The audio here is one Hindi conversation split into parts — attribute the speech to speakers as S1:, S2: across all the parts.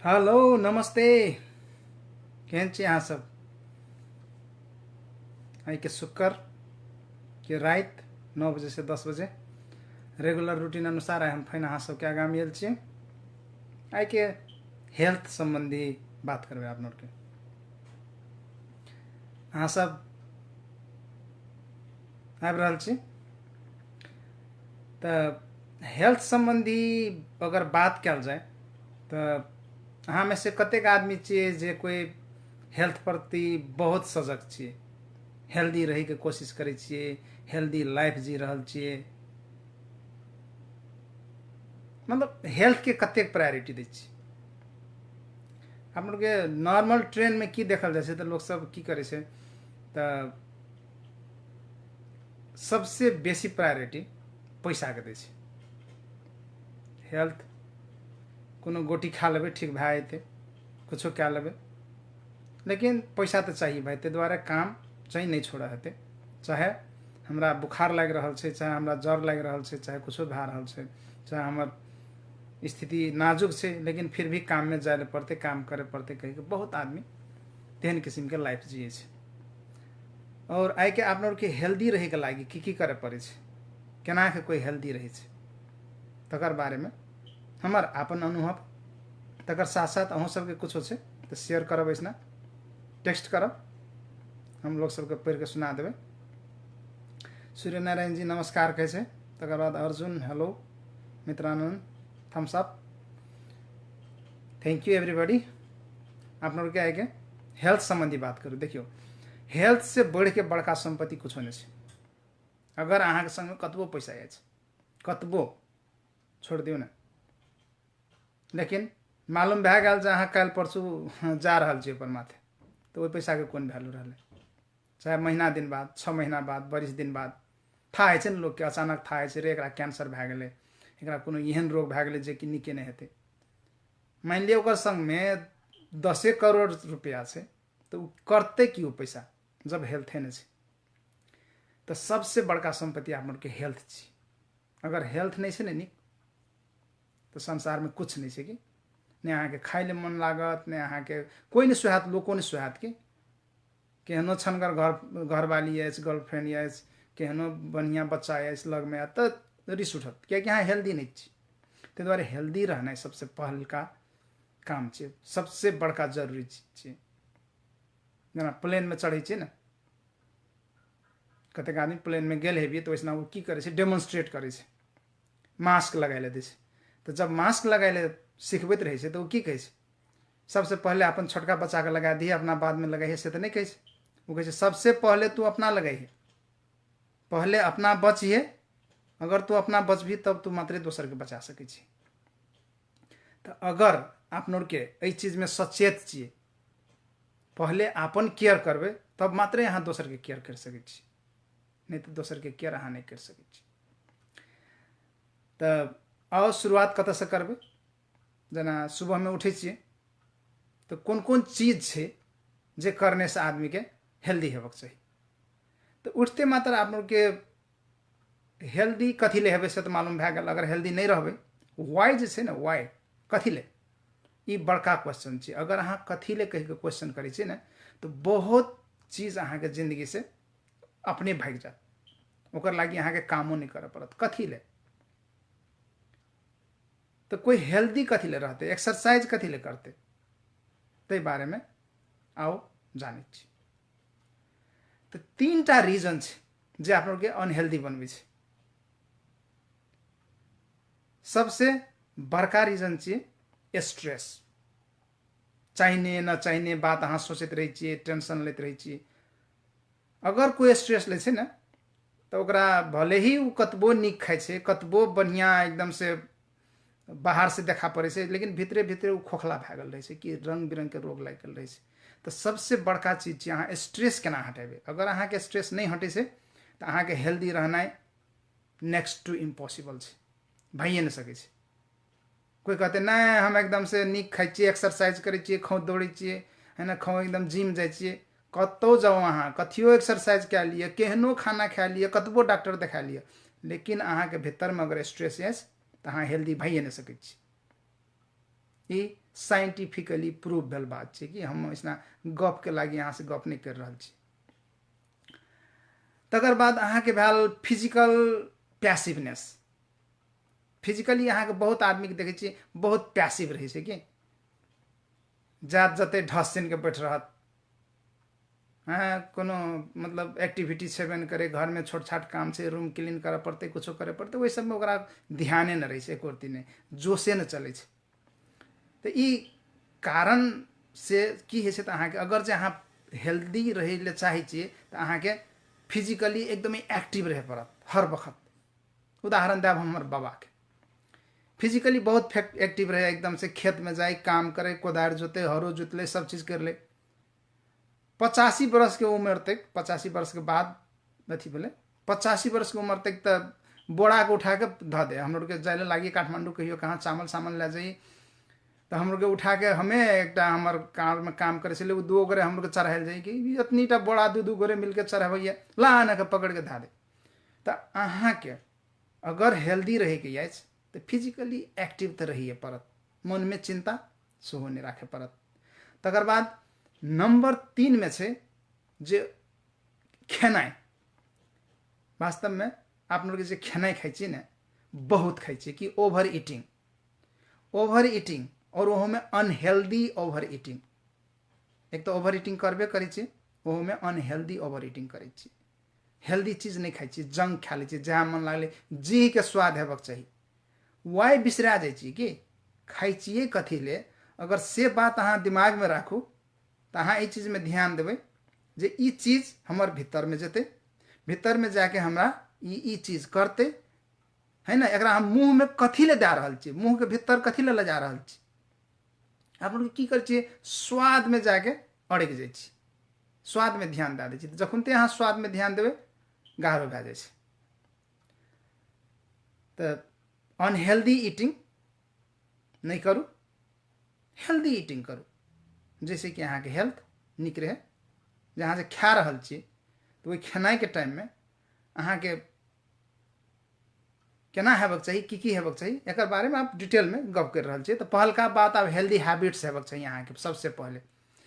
S1: हेलो नमस्ते। केहन छी अहाँ सब? आई के शुक्र के रात 9 बजे से 10 बजे रेगुलर रूटीन अनुसार आइ हम फेन अहाँ सबके आगाँ आयल छी। आई के हेल्थ संबंधी बात करबे आप के। अहाँ सब आबि रहल छी तऽ हेल्थ संबंधी अगर बात कल जाए तऽ अहाँ में से कतेक आदमी छियै जे कोई हेल्थ प्रति बहुत सजग छियै, हेल्दी रहे के कोशिश करै छियै, हेल्दी लाइफ जी रहल छियै, मतलब हेल्थ के कतेक प्रायोरिटी दै छियै? अपन के नॉर्मल ट्रेन में की देखल जाए छै तऽ लोग सब की करे छै तऽ सबसे बेसी प्रायोरिटी पैसा के दै छै। हेल्थ कोनो गोटी खा लेबै ठीक भए जेतै, कुछो कए लेबै, लेकिन पैसा तऽ चाहिए भाई, ताहि दुआरे काम चाहिँ नहीं छोड़ा हेतै। चाहे हमरा बुखार लागि रहल छै, चाहे हमरा जर लागि रहल छै, चाहे कुछो भए रहल छै, चाहे हमर स्थिति नाजुक छै, लेकिन फिर भी काम में जाए पड़ते, काम करे पड़ते कह के बहुत आदमी तेहन किस्म के लाइफ जिये छै। और आई के आप के हेल्दी रहे के लागी की करे पड़े छै, केना के कोई हेल्दी रहे छै, तकर बारे में हमर अपन अनुभव, तकर साथ साथ अहूँ सबके कुछो छै तो शेयर करब, ऐसना टेक्स्ट करब, हम लोग सबके पढ़ के सुना देवे। सूर्य नारायण जी नमस्कार कहे छै, तकर बाद Arjun hello, Mitranand thumbs up, thank you everybody. आप लोग क्या है कि हेल्थ संबंधी बात करूँ। देखियो हेल्थ से बढ़ के बड़का संपत्ति कुछ नहीं है। अगर अहाँ के संग कतबो पैसा है, कतबो छोड़ दियो ना, लेकिन मालूम भए गया जे अहाँ काल्हि परसू जा रहल छी ऊपर माथे, तो ओहि पैसा के कोन वैल्यू रहले? चाहे महीना दिन बाद, 6 महीना बाद, बरिस दिन बाद था है न लोग के अचानक था है रे एकरा कैंसर भए गेलै, एकरा कोनो एहन रोग भए गेलै जे कि नीके नहीं हेतै। मान लिया ओकर संग में 10 करोड़ रुपया छै तो करते कि पैसा जब हेल्थे नहीं छै? तो सबसे बड़का संपत्ति आप के हेल्थ छी। अगर हेल्थ नहीं छै नीक तो संसार में कुछ नहीं छै कि नहीं अहाँ के खाए ले मन लागत, नहीं अहाँ के कोई नहीं सुहात, लोको नहीं सुहात कि केहनो छनगर घरवाली है, गर्लफ्रेंड है, केहनो बढ़िया बच्चा है लग में तो रिस उठत, क्या अहाँ हेल्दी नहीं छी। ताहि दुआरे हेल्दी रहना सबसे पहलका काम छै, सबसे बड़का जरूरी चीज छै। जेना प्लेन में चढ़े छै ना, कतेक आदमी प्लेन में गेल हेबिए तो वैसना वो की करे छै, डेमोन्स्ट्रेट करे छै, मास्क लगाए ले दै छै। तो जब मास्क लगाए ले सिखबैत रहे छै तो वो की कहे छै, सबसे पहले अपन छोटका बच्चा के लगा दिए, अपना बाद में लगाइए, से तो नहीं कहे छै। वो कहे सबसे पहले तू अपना लगाइए, पहले अपना बचिए, अगर तू अपना बचबी तब तू मात्रे दोसर के बचा सके छी। तो अगर आप के एहि चीज में सचेत छिए, पहले अपन केयर करबे तब मात्रे अहाँ दोसर के केयर कर सके छी, नहीं तो दोसर के केयर अहाँ नहीं कर सके छी। तो आओ शुरुआत कत से करबे? जना सुबह में उठे छिए तो कौन कौन चीज है जे करने से आदमी के हेल्दी हेबक चाहिए? तो उठते मात्र आप लोग के हेल्दी कथी ले हेबे से तो मालूम भए गेल। अगर हेल्दी नहीं रहबे, वाई जे ना, वाई कथी ले, ई बड़का क्वेश्चन छै। अगर अहाँ कथी ले कह के क्वेश्चन करे छी ना तो बहुत चीज अहाँ के जिंदगी से अपने भाग जात, ओकर लागी अहाँ के कामो नहीं करे पड़त। कथी ले तो कोई हेल्दी कथी ले रहते, एक्सरसाइज कथी ले करते, ते बारे में आओ जाने छी। तो 3टा रीजन छै जे आप लोग के अनहेल्दी बनबे छै। सबसे बड़का रीजन छै स्ट्रेस, चाहिए न चाहिए बात अहाँ सोचते रहे छिए, टेंशन लेते रहे छिए। अगर कोई स्ट्रेस ले छै ना तो ओकरा भले ही वो कतबो नीक खाए छै, कतबो बढ़िया एकदम से बाहर से देखा पड़े छै, लेकिन भीतरे भीतरे वो खोखला भए गेल रहे छै कि रंग बिरंग के रोग लग गेल रहे छै। तो सबसे बड़का चीज छै अहाँ स्ट्रेस केना हटेबे। अगर अहाँ के स्ट्रेस नहीं हटे छै तो अहाँ के हेल्दी रहना नेक्स्ट टू इम्पॉसिबल छै, भइए नहीं सके छै। कोई कहते नहीं हम एकदम से नीक खाई छिए, एक्सरसाइज करे छिए, खाओ दौड़े छिए, है ना, खाओ एकदम जिम जाए छिए, कतौ जाओ अहाँ कथियो एक्सरसाइज कए लिए, केहनो खाना खा लिए, कतबो डॉक्टर देखा लिए, लेकिन अहाँ के भीतर में अगर स्ट्रेस है तो अहाँ हेल्दी भइए नहीं सके छी। ई साइंटिफिकली प्रूव भेल बात छै कि हम इसना गप के लागि यहाँ से गप नहीं कर रहल छी। तकर बाद अहाँ के भेल फिजिकल पैसिवनेस। फिजिकली अहाँ के बहुत आदमी के देखे छी बहुत पैसिव रहे छै कि जात जते ढसिन के बैठ रहत, हाँ कोनो मतलब एक्टिविटी छेबे न करे, घर में छोट छाट काम छै, रूम क्लीन करे पड़ते, कुछो करे पड़ते, वही सब में ओकरा ध्याने न रहे छै, एको रती नहीं, जोशे न चले छै। तो ई कारण से की है त अहाँ के अगर जे अहाँ हेल्दी रहे ले चाहे छिए तो अहाँ के फिजिकली एकदम एक्टिव रहे पड़त हर वक्त। उदाहरण देब हमर बाबा के फिजिकली बहुत एक्टिव रहे, एकदम से खेत में जाए, काम करे, कोदार जोते, हरो जोतले, सब चीज कर ले। 85 वर्ष के उम्र तक, 85 वर्ष के बाद अथी बोले 85 वर्ष के उम्र तक तो बोरा के उठा के ध दे। हम लोग के जाए लागी काठमांडू कहियो कहाँ चावल सामान ले जाइए तो हम लोग के उठा के हमें एक हमार कार में काम करे से 2 गोरे हम लोग के चढ़ायल जाए कि इतनीटा बोरा 2 गोरे मिलकर चढ़ाबैया, ला आना के पकड़ के धा दे। तो अहाँ के अगर हेल्दी रहे के अछि तो फिजिकली एक्टिव तो रहिए पड़त, मन में चिंता सेहो नहीं राखे पड़त। तकर बाद नंबर 3 में से जे खेनाई, वास्तव में आप लोग जे खेनाई खाई छी ने बहुत खाई छी कि ओवर ईटिंग और वो में अनहेल्दी ओवर ईटिंग। एक तो ओवर ईटिंग करबे करी छी, वो में अनहेल्दी ओवर ईटिंग करी छी। हेल्दी चीज नहीं खाई छी, जंक खा ली छी, जहाँ मन लागले जी के स्वाद हेबक चाहिए वाई बिसरा जाए छी कि खाई छिए कथी ले। अगर से बात अहाँ दिमाग में राखू तो अहाँ ई चीज में ध्यान देवे जे ई चीज हमर भीतर में जेते, भीतर में जाके हमरा ई चीज करते है ना। एकरा हम मुंह में कथी ले जा रहल छी, मुंह के भीतर कथी ले जा रहल छी, आप लोग की कर छिए स्वाद में जाके अड़क जाए छी, स्वाद में ध्यान दे दै छी। जखुनते अहाँ स्वाद में ध्यान देवे गाढ़ो भए जाए छै। तो अनहेल्दी ईटिंग नहीं करू, हेल्दी ईटिंग करू, जैसे कि अहाँ के हेल्थ निक रहे। जहाँ से खा रहल छी तो वही खेनाई के टाइम में अहाँ के केना हेबक चाहिए, की हेबक चाहिए, एक बारे में आप डिटेल में गप कर रहल छी। तो पहलका बात आब हेल्दी हैबिट्स हेबक चाहिए। अहाँ के सबसे पहले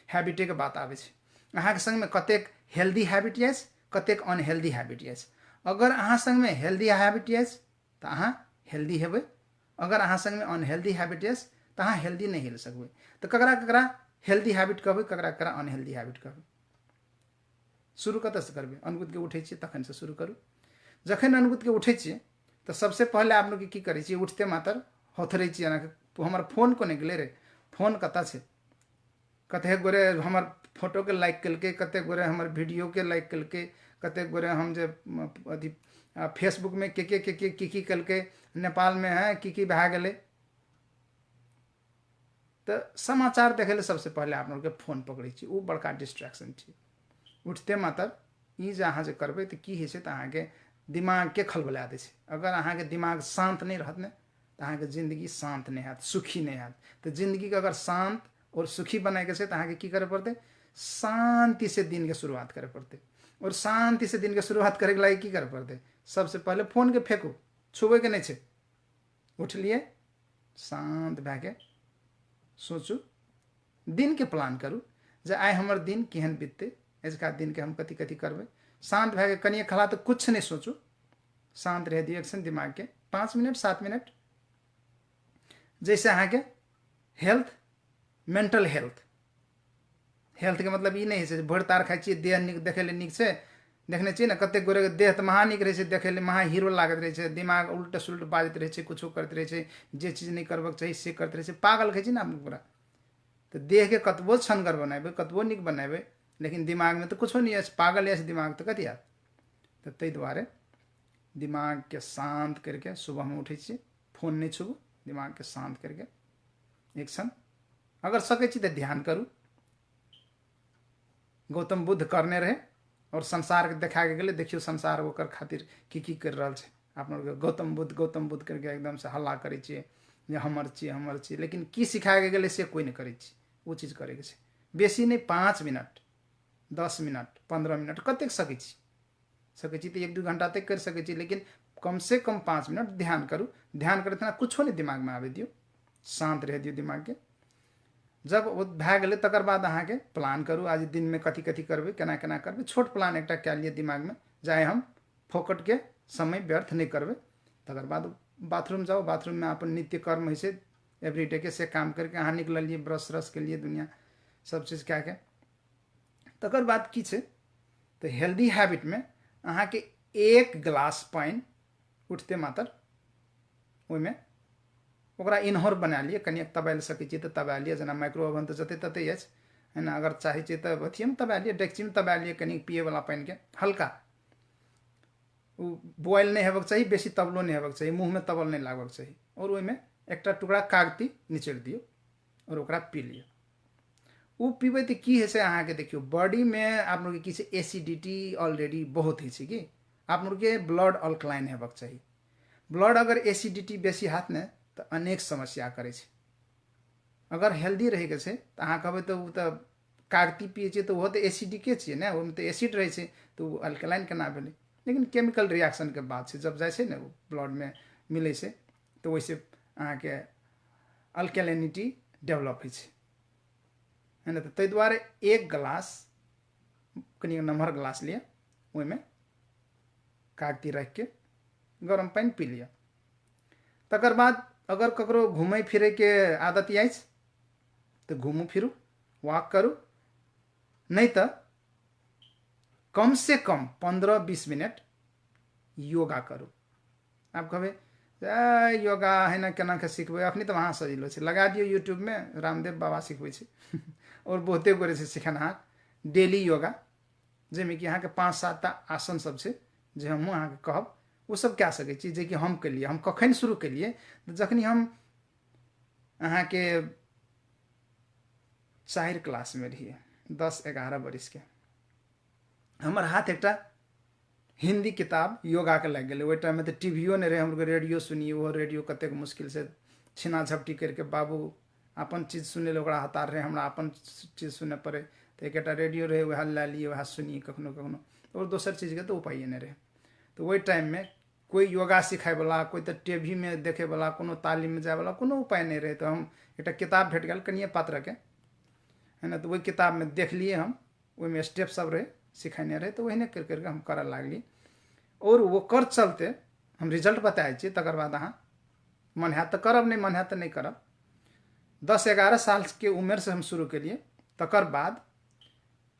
S1: हैबिटे के बात आवे छै। अहाँ के संग में कतेक हेल्दी हैबिट अछि, कतेक अनहेल्दी हैबिट अछि। अगर अहाँ संग में हेल्दी हैबिट अछि तो अहाँ हेल्दी हेबै, अगर अहाँ संग में अनहेल्दी हैबिट अछि तो अहाँ हेल्दी नहीं हिल सकबै। तो ककरा ककरा हेल्दी हैबिट कहबै, ककरा ककरा अनहेल्दी हैबिट कहबै। शुरू कतऽ से करबै, अनगुत के उठे छिए तखन से शुरू करू। जखन अनगुत के उठे छिए तो सबसे पहले आप लोग की करै छिए, उठते मात्र होथरै छिए ना हमर फोन को नहीं गेलै रे, फोन कतऽ छै, कते गोरे हमर फोटो के लाइक कलके, कते गोरे हमर वीडियो के लाइक कलके, कते गोरे हम जे अथी फेसबुक में की कलके, नेपाल में है की भए गेलै। तो समाचार देखे ले सबसे पहले आप लोग के फोन पकड़े छी, वो बड़का डिस्ट्रैक्शन छी। उठते मात्र ई जे अहाँ जे करबै तो की होइ छै तो अहाँ के दिमाग के खलबला दै छै। अगर अहाँ के दिमाग शांत नहीं रहत ने तो अहाँ के जिंदगी शांत नहीं हैत, सुखी नहीं हैत। तो जिंदगी के अगर शांत और सुखी बनाए के छै तो अहाँ के की करे पड़ते, शांति से दिन के शुरुआत करे पड़ते। और शांति से दिन के शुरुआत करे के लागी की करे पड़ते, सबसे पहले फोन के फेंकू, छुबे के नहीं छै। उठलिए शांत भए के सोचू, दिन के प्लान करू जे आइ हमर दिन केहन बीतते, एजका दिन के हम कथी कथी करबै। शांत भए के कनिए खला तो कुछ नहीं सोचू, शांत रह दियो एक्शन दिमाग के 5 मिनट 7 मिनट। जैसे अहाँ के हेल्थ, मेंटल हेल्थ के मतलब ई नहीं है भोर तार खाई छिए देह निक देखे ले निक छै, देखने छिए ना कते गोरे के देह तो महा निक रहे छै, देखे ले महा हीरो लागत रहे छै, दिमाग उल्ट सुल्ट बाजत रहे छै, कुछो करते रहे छै, जे चीज नहीं करबक चाहिए से करते रहे छै, पागल कहै छी ना आप पूरा। तो देह के कतबो छनगर बनाबे, कतबो निक बनाबे, लेकिन दिमाग में तो कुछो नहीं है, पागल है दिमाग तो कथी हैत। तो तै दुआरे दिमाग के शांत करके सुबह में उठे छिए, फोन नहीं छूबू, दिमाग के शांत करके एक क्षण अगर सकै छी तो ध्यान करू। गौतम बुद्ध करने रहे और संसार के देखा के गेले, देखियो संसार ओकर खातिर की कर रहा है। आप लोग गौतम बुद्ध करके एकदम से हल्ला करे छिए जे हमर छिए, लेकिन की सिखा के गेले से कोई नहीं करे छी। वो चीज करे के छै, बेसी नहीं 5 मिनट 10 मिनट 15 मिनट कतेक सकै छी तो 1-2 घंटा तक कर सकै छी, लेकिन कम से कम 5 मिनट ध्यान करू। ध्यान करते ना कुछो नहीं दिमाग में आवे दियो, शांत रह दियो दिमाग के। जब वो भए गेलै तकर बाद अहाँके प्लान करू, आज दिनमे कथी कथी करबै, केना केना करबै, छोट प्लान एकटा कए लिअ दिमागमे, जाहे हम फोकटके समय व्यर्थ नहीं करबै। तकर बाद बाथरूम जाओ, बाथरूम में अपन नित्य कर्म होइ छै एवरीडे के, से काम करके अहाँ निकलिए, ब्रश रश के लिए दुनिया सब चीज कए के। तकर बाद की छै तऽ हेल्दी हैबिटमे अहाँके 1 गिलास पानि उठते मात्र ओहिमे ओकरा इनहर बना लिअ, कनि तबाइल सकै छियै तऽ तबा लिअ, जेना माइक्रो ओवन तऽ जते तते अछि है ना, अगर चाहै छियै तऽ अथिएमे तबा लिअ, डेक्चीमे तबा लिअ, कनि पिएवला पानिके हल्का, वो बॉयल नहीं हेबाक चाही, बेसी तबलो नहीं हेबाक चाही, मुँह में तबल नहीं लागबाक चाही, और ओहिमे एकटा टुकड़ा कागती निचोड़ि दियौ और ओकरा पी लिअ। ओ पीबै तऽ की होइ छै अहाँके देखियौ, बॉडीमे आप लोगके की छै एसिडिटी ऑलरेडी बहुत होइ छै कि आप लोगके ब्लड अल्कलाइन हेबाक चाही। ब्लड अगर एसिडिटी बेसी हाथ ने तऽ अनेक समस्या करै छै। अगर हेल्दी रहैके छै तऽ अहाँ कहबै तऽ ओ तऽ कागती पिए छियै तऽ ओहो तऽ एसिडिके छियै ने, ओहिमे तऽ एसिड रहै छै तऽ ओ अल्कलाइन केना भेलै। लेकिन केमिकल रिएक्शनके बात छै, जब जाइ छै ने वो ब्लडमे मिलै छै तऽ ओहिसे अहाँके अल्कलाइनिटी डेवलप होइ छै, है ना। तऽ ताहि दुआरे 1 गिलास कनि नमहर गिलास लिअ, ओहिमे कागती रखि के गरम पानि पी लिअ। तकर बाद अगर ककरो घूमै फिरैके आदत अछि तऽ घूमू फिरू, वॉक करू, नहीं तो कम से कम 15-20 मिनट योगा करू। आप कहबै योगा है ना केना के सिखबै, अखनी तऽ वहाँ सजिलो छै, लगा दियौ यूट्यूबमे रामदेव बाबा सिखबै छै और बहुते गोरे छै सिखेनहार डेली योगा, जाहिमे कि अहाँके 5-7 टा आसन सब छै जे हमहूँ अहाँके कहब, ओ सब कए सकै छी, जे कि हम केलिए। हम कखन शुरू केलिए तऽ जखनी हम अहाँके 4 क्लासमे रहिए, 10-11 बरिसके। हमर हाथ एकटा हिंदी किताब योगाके लागि गेलै। ओहि टाइममे तऽ टीवीओ नहि रहै, हमलोग रेडियो सुनिए, ओहो रेडियो कतेक मुश्किलसँ छीना झपटी करिके बाबू अपन चीज सुनै लए ओकरा हतार रहै, हमरा अपन चीज सुनय पड़ै, तऽ एकटा रेडियो रहै वएह लए लिए, वएह सुनिए कखनो कखनो, और दोसर चीजके तऽ उपाये नहि रहै। तऽ ओहि टाइममे कोई योगा सिखायवला, कोई तऽ टीवीमे देखैवला, कोनो तालीममे जायवला कोनो उपाय नहीं रहे। तो हम एकटा किताब भेट गेल कनिए पात्रके, है ना, तो वही किताबमे देखलिए हम, ओहिमे स्टेप सब रहे सिखेने रहे, तो ओहिने कर करके हम करऽ लागली, और ओकर चलते हम रिजल्ट बताए छी। तकर बाद अहाँ मन हैत तऽ करब, नहीं मन हैत तऽ नहीं करब। 10-11 साल के उम्र से हम शुरू केलिए। तकर बाद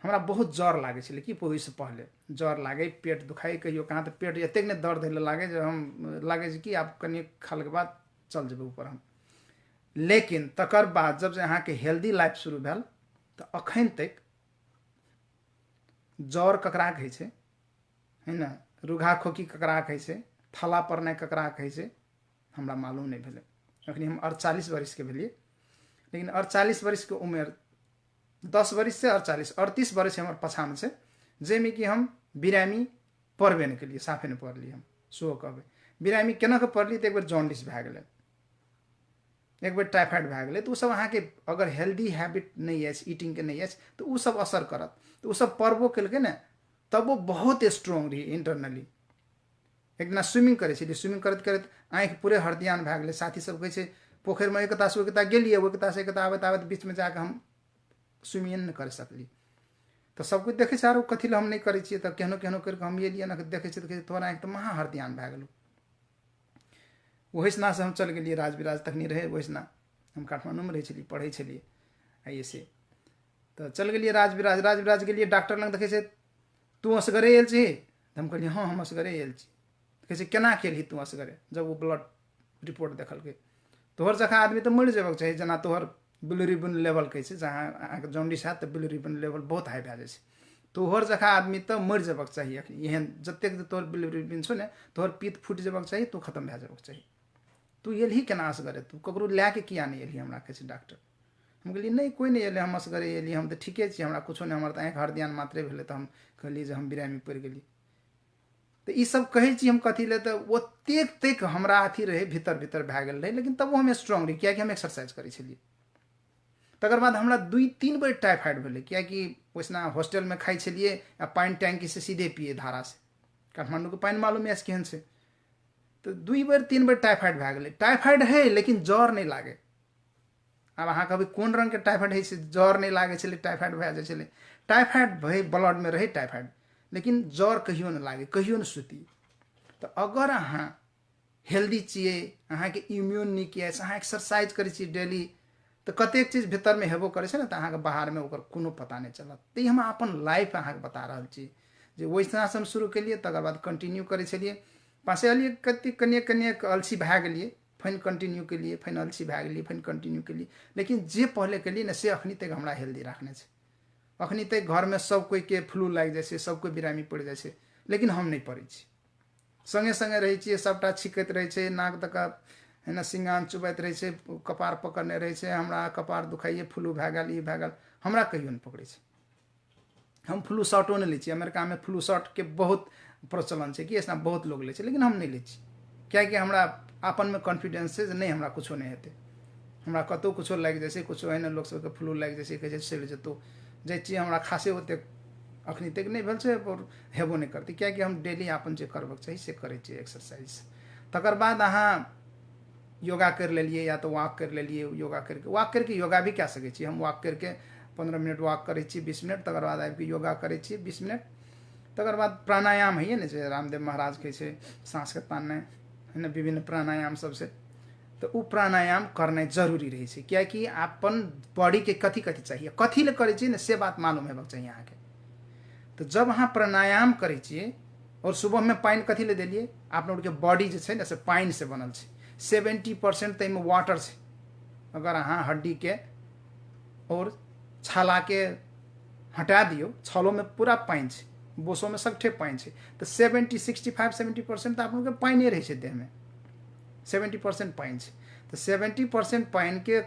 S1: हमरा बहुत जर लागे छलै कि ओहिसँ पहले जर लागे, पेट दुखाई, कहियो कहाँ तऽ पेट एतेक नहि दर्द होइले लागे जे हम लागे छै कि आब कनि खालके बाद चल जेबै ऊपर हम। लेकिन तकर बाद जब से अहाँके हेल्दी लाइफ शुरू भेल तऽ अखन तक जर ककरा कहै छै, है ना, रुघा खोकी ककरा कहै छै, थला पड़नाइ ककरा कहै छै, हमरा मालूम नहीं भेलै। अखनी हम 48 बरिसके भेलिए, लेकिन 48 बरिसके उम्र 10 बरिस से 48 38 बरिस हमर पाछामे छै, जाहिमे कि हम बिरामी पढ़बे नहीं केलिए, साफे नहीं पढ़लिए। हम सेहो कहबै बिरामी केना के पढ़लिए तऽ एक बेर जॉन्डिस भए गेलै, एक बेर टाइफाइड भए गेलै। तऽ ओसब अहाँके अगर हेल्दी हैबिट नहीं अछि, ईटिंगके नहीं अछि, तऽ ओ सब असर करत। तऽ ओसब पढ़बो केलकै ने, तब वो बहुत स्ट्रॉन्ग रही इंटरनली। एक दिना स्विमिंग करै छलिए, स्विमिंग करैत करैत आँखि पूरे हरदियान भए गेलै। साथी सब कहै छै पोखरिमे एक कतासँ ओहि कता गेलिए, ओहि कतासँ एक कता आबैत आबैत बीचमे जाके हम स्विमिंग नहीं कर सकली। तो सब कुछ देखे आरो कथी हम नहीं करै छियै, तऽ केहनो केहनो करके हम एलिए ना, देखे छियै तऽ तोहर आँखि तऽ महा हरदियान भए गेलौ। ओहिसना से हम चल गेलिए राजविराज, तखनी रहे ओहिसना हम काठमांडूमे रहै छलिए, पढ़ै छलिए आइएसे। तऽ चल गेलिए राजविराज, राजविराज गेलिए डॉक्टर लग, देखै छै तू असगरे आयल छी। तऽ हम कहलिए हाँ हम असगरे आयल छी। कहै छै केना केलही तू असगरे, जब वो ब्लड रिपोर्ट देखलकै। तोहर जकाँ आदमी तऽ मरि जेबाक चाही, जेना तोहर बिलिरुबिन लेवल कहै छै, जहाँ अहाँके जॉन्डिस हैत तऽ बिलिरुबिन लेवल बहुत हाई भए जाइ छै। तोहर जकाँ आदमी तऽ मरि जेबाक चाही अखनी, एहन जतेक तोहर बिलिरुबिन छौ ने, तोहर पीत फूटि जेबाक चाही, तू खत्म भए जेबाक चाही। तू एलही केना असगरे, तू ककरो लए के किया नहीं एलही, हमरा कहै छै डॉक्टर। हम कहलिए नहीं कोई नहीं एलै, हम असगरे एलिए, हम तऽ ठीके छी, हमरा कुछो नहीं, हमर तऽ आँखि हरदियान मात्रे भेलै। तऽ हम कहलिए जे हम बिरामी पड़ि गेली। तऽ ई सब कहै छी हम कथी लए, तऽ ओतेक तक हमरा अथी रहे, भीतर भीतर भए गेल रहे, लेकिन तबो हम स्ट्रांग रही, कियाकि हम एक्सरसाइज करै छलिए। तकर बाद हमरा 2-3 बेर टाइफाइड भेलै, कियाकि ओइसना हॉस्टलमे खाइ छलिए आ पानि टैंकीसँ सीधे पिए धारासँ। काठमांडूके पानि मालूम अछि केहन छै। तऽ 2 बेर 3 बेर टाइफाइड भए गेलै। टाइफाइड है लेकिन जर नहीं लागे, अब अहाँ कभी कोन रंग के टाइफाइड है जर नहीं लागे छे टाइफाइड भए जाए छे टाइफाइड भई ब्लड में रहे टाइफाइड लेकिन जर कहियो न लागे कहियो न सुती तो अगर अहाँ हेल्दी छिए अहाँ के इम्यून नीक अछि अहाँ एक्सरसाइज करै छी डेली तो कतेक चीज भीतर में हेबो करे छे न तो अहाँ के बाहर में ओकर कोनो पता नहीं चलत तो हम अपन लाइफ अहाँ के बता रहल छी जे वैसना से हम शुरू केलिए तकर बाद कंटिन्यू करे छलिए पासे अलिए कति कनिए कनिए अलसी भए गेलिए फिर कंटिन्यू के लिए फिर अलसी भए गेलिए फिर कंटिन्यू के लिए लेकिन जे पहले के लिए न से अखनी तक हमरा हेल्दी रखने छे अखनी तक घर में सब कोई के फ्लू लाग जाए छे सब कोई बिरामी पड़ जाए छे लेकिन हम नहीं पड़े छी संगे संगे रहे छिए सबटा छिकैत रहे छे नाक तक है ना सिंगान चुबैत रहे छे कपार पकड़ने रहे छे हमरा कपार दुखाइए फ्लू भए गेल ई भए गेल हमरा कहियो नहीं पकड़े छे हम फ्लू शॉटो नहीं लै छी अमेरिका में फ्लू शॉट के बहुत प्रचलन है कि ऐसा बहुत लोग ले लेकिन हम नहीं लै छी कियाकि हमरा अपन में कॉन्फिडेंस है नहीं हमरा कुछो नहीं हेतै हमरा कतौ कुछो लाग जाए कुछो है ना लोग सबके फ्लू लाग जाए कहे सड़ि जेतौ जे चीज हमरा खासे ओते अखनी तक नहीं भेल छे और हेबो नहीं करती कियाकि हम डेली अपन जे करबक चाहिए से करे छी एक्सरसाइज तकर बाद अहाँ योगा कर लेलिए या तो वॉक कर लेलिए वॉक करके योगा भी कए सकै छी हम वॉक करके 15 मिनट वॉक करे छी 20 मिनट तकर बाद आबि के योगा करे छी 20 मिनट तकर बाद प्राणायाम है ने जे रामदेव महाराज के छे सांस के तानने है ना विभिन्न प्राणायाम सबसे तो उ प्राणायाम करना जरूरी रहे छे कियाकि अपन बॉडी के कथी कथी चाहिए कथी ले करे छी ने से बात मालूम हेबाक चाहिए अहाँ के तो जब अहाँ प्राणायाम करे छी और सुबह में पानी कथी ले देलिए आप लोग के बॉडी जे छे ना से पानी से बनल छे 70% तय में वाटर छे अगर अहाँ हड्डी के और छाला के हटा दियो छलों में पूरा पानी छे बोसों में सगठे पानी छे तो 65-70% तो आप लोग के पानी रहे छे देह में 70% पानी छे तो 70% पानी के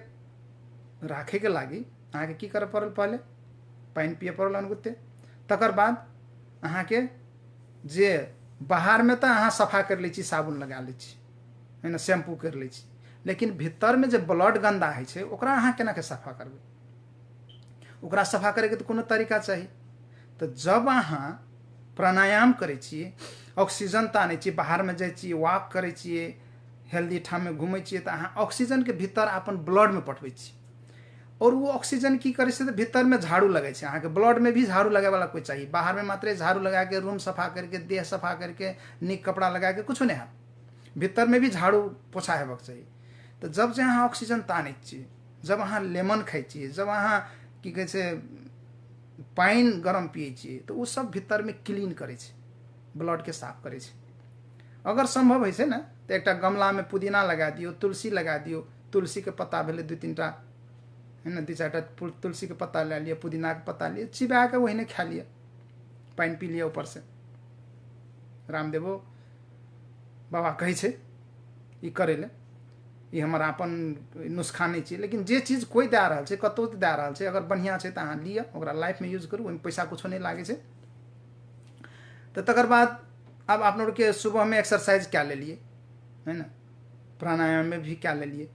S1: राखे के लागी अहाँ के की करे पड़ल पहले पानी पिए पड़ल अनुगुते तकर बाद अहाँ के जे बाहर में तो अहाँ सफा कर लै छी साबुन लगा लै छी है ना शैम्पू कर लै छी लेकिन भीतर में जो ब्लड गंदा है छे ओकरा अहाँ केना के सफा करबे ओकरा सफा करे के तो कोनो तरीका चाहिए तो जब अहाँ प्राणायाम करे छिए ऑक्सीजन ताने छी बाहर में जाए छी वॉक करे छिए हेल्दी ठाम में घूमे छिए तो अहाँ ऑक्सीजन के भीतर अपन ब्लड में पठवे छी और वो ऑक्सीजन की करे से तो भीतर में झाड़ू लगे छे अहाँ के ब्लड में भी झाड़ू लगे वाला कोई चाहिए बाहर में मात्र झाड़ू लगा के रूम सफा करके देह सफा करके नीक कपड़ा लगा के कुछ नहीं है भीतर में भी झाड़ू पोछा हेबाक चाहिए तो जब से अहाँ ऑक्सीजन ताने छी जब अहाँ लेमन खाई छी जब अहाँ की कहे छे पानी गरम पिए छी तो वो सब भीतर में क्लीन करे छे ब्लड के साफ करे छे अगर संभव है ना तो एक गमला में पुदीना लगा दियो तुलसी लगा दियो तुलसी के पत्ता भेले 2-3टा है ना 2-4टा तुलसी के पत्ता ले लिया पुदीना के पत्ता लिए चिबा के वही ने खा लिया पानी पी लिया ऊपर से रामदेवो बाबा कहे छे ई करे ले ई हमारा अपन नुस्खा नहीं छे लेकिन जे चीज कोई दे रहल छे कतो दे रहल छे अगर बढ़िया छे तो अहाँ लिया ओकरा लाइफ में यूज करू ओहिमे पैसा कुछो नहीं लागे छे तो तकर बाद अब आप लोग के सुबह में एक्सरसाइज क्या ले लिए है ना प्राणायाम में भी क्या ले लिए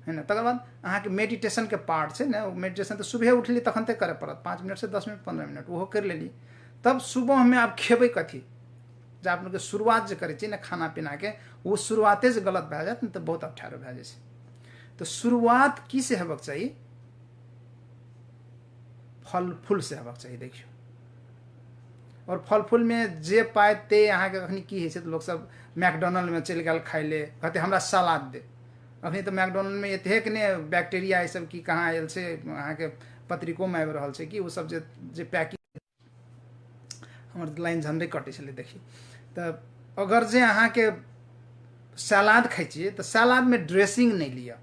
S1: है ना तकर बाद अहाँ के मेडिटेशन के पार्ट छे ना मेडिटेशन तो सुबह उठली तखन तक करे पड़त 5 मिनट से 10 मिनट 15 मिनट वो कर लेली तब सुबह में आप खेबै कथी जब आप लोग के शुरुआत जे करे छी ना खाना पीना के वो शुरुआते से गलत भए जात तो बहुत अठारो भए जाए तो शुरुआत की से हेबाक चाहिए फल फूल से हेबाक चाहिए देखियो और फल फूल में जे पाए ते अहाँ के अखनी की है तो लोग सब मैकडोनल्ड में चल गए खाई ले कहते हमरा सलाद दे अखनी तो मैकडोनल्ड में एतेक ने बैक्टीरिया ये सब की कहाँ आयल से अहाँ के पत्रिको में आबि रहल छै कि वो सब जे पैकिंग हमर लाइन झंडे कटे छले देखी तो अगर जे अहाँ के सलाद खाई छिए तो सलाद में ड्रेसिंग नहीं लिया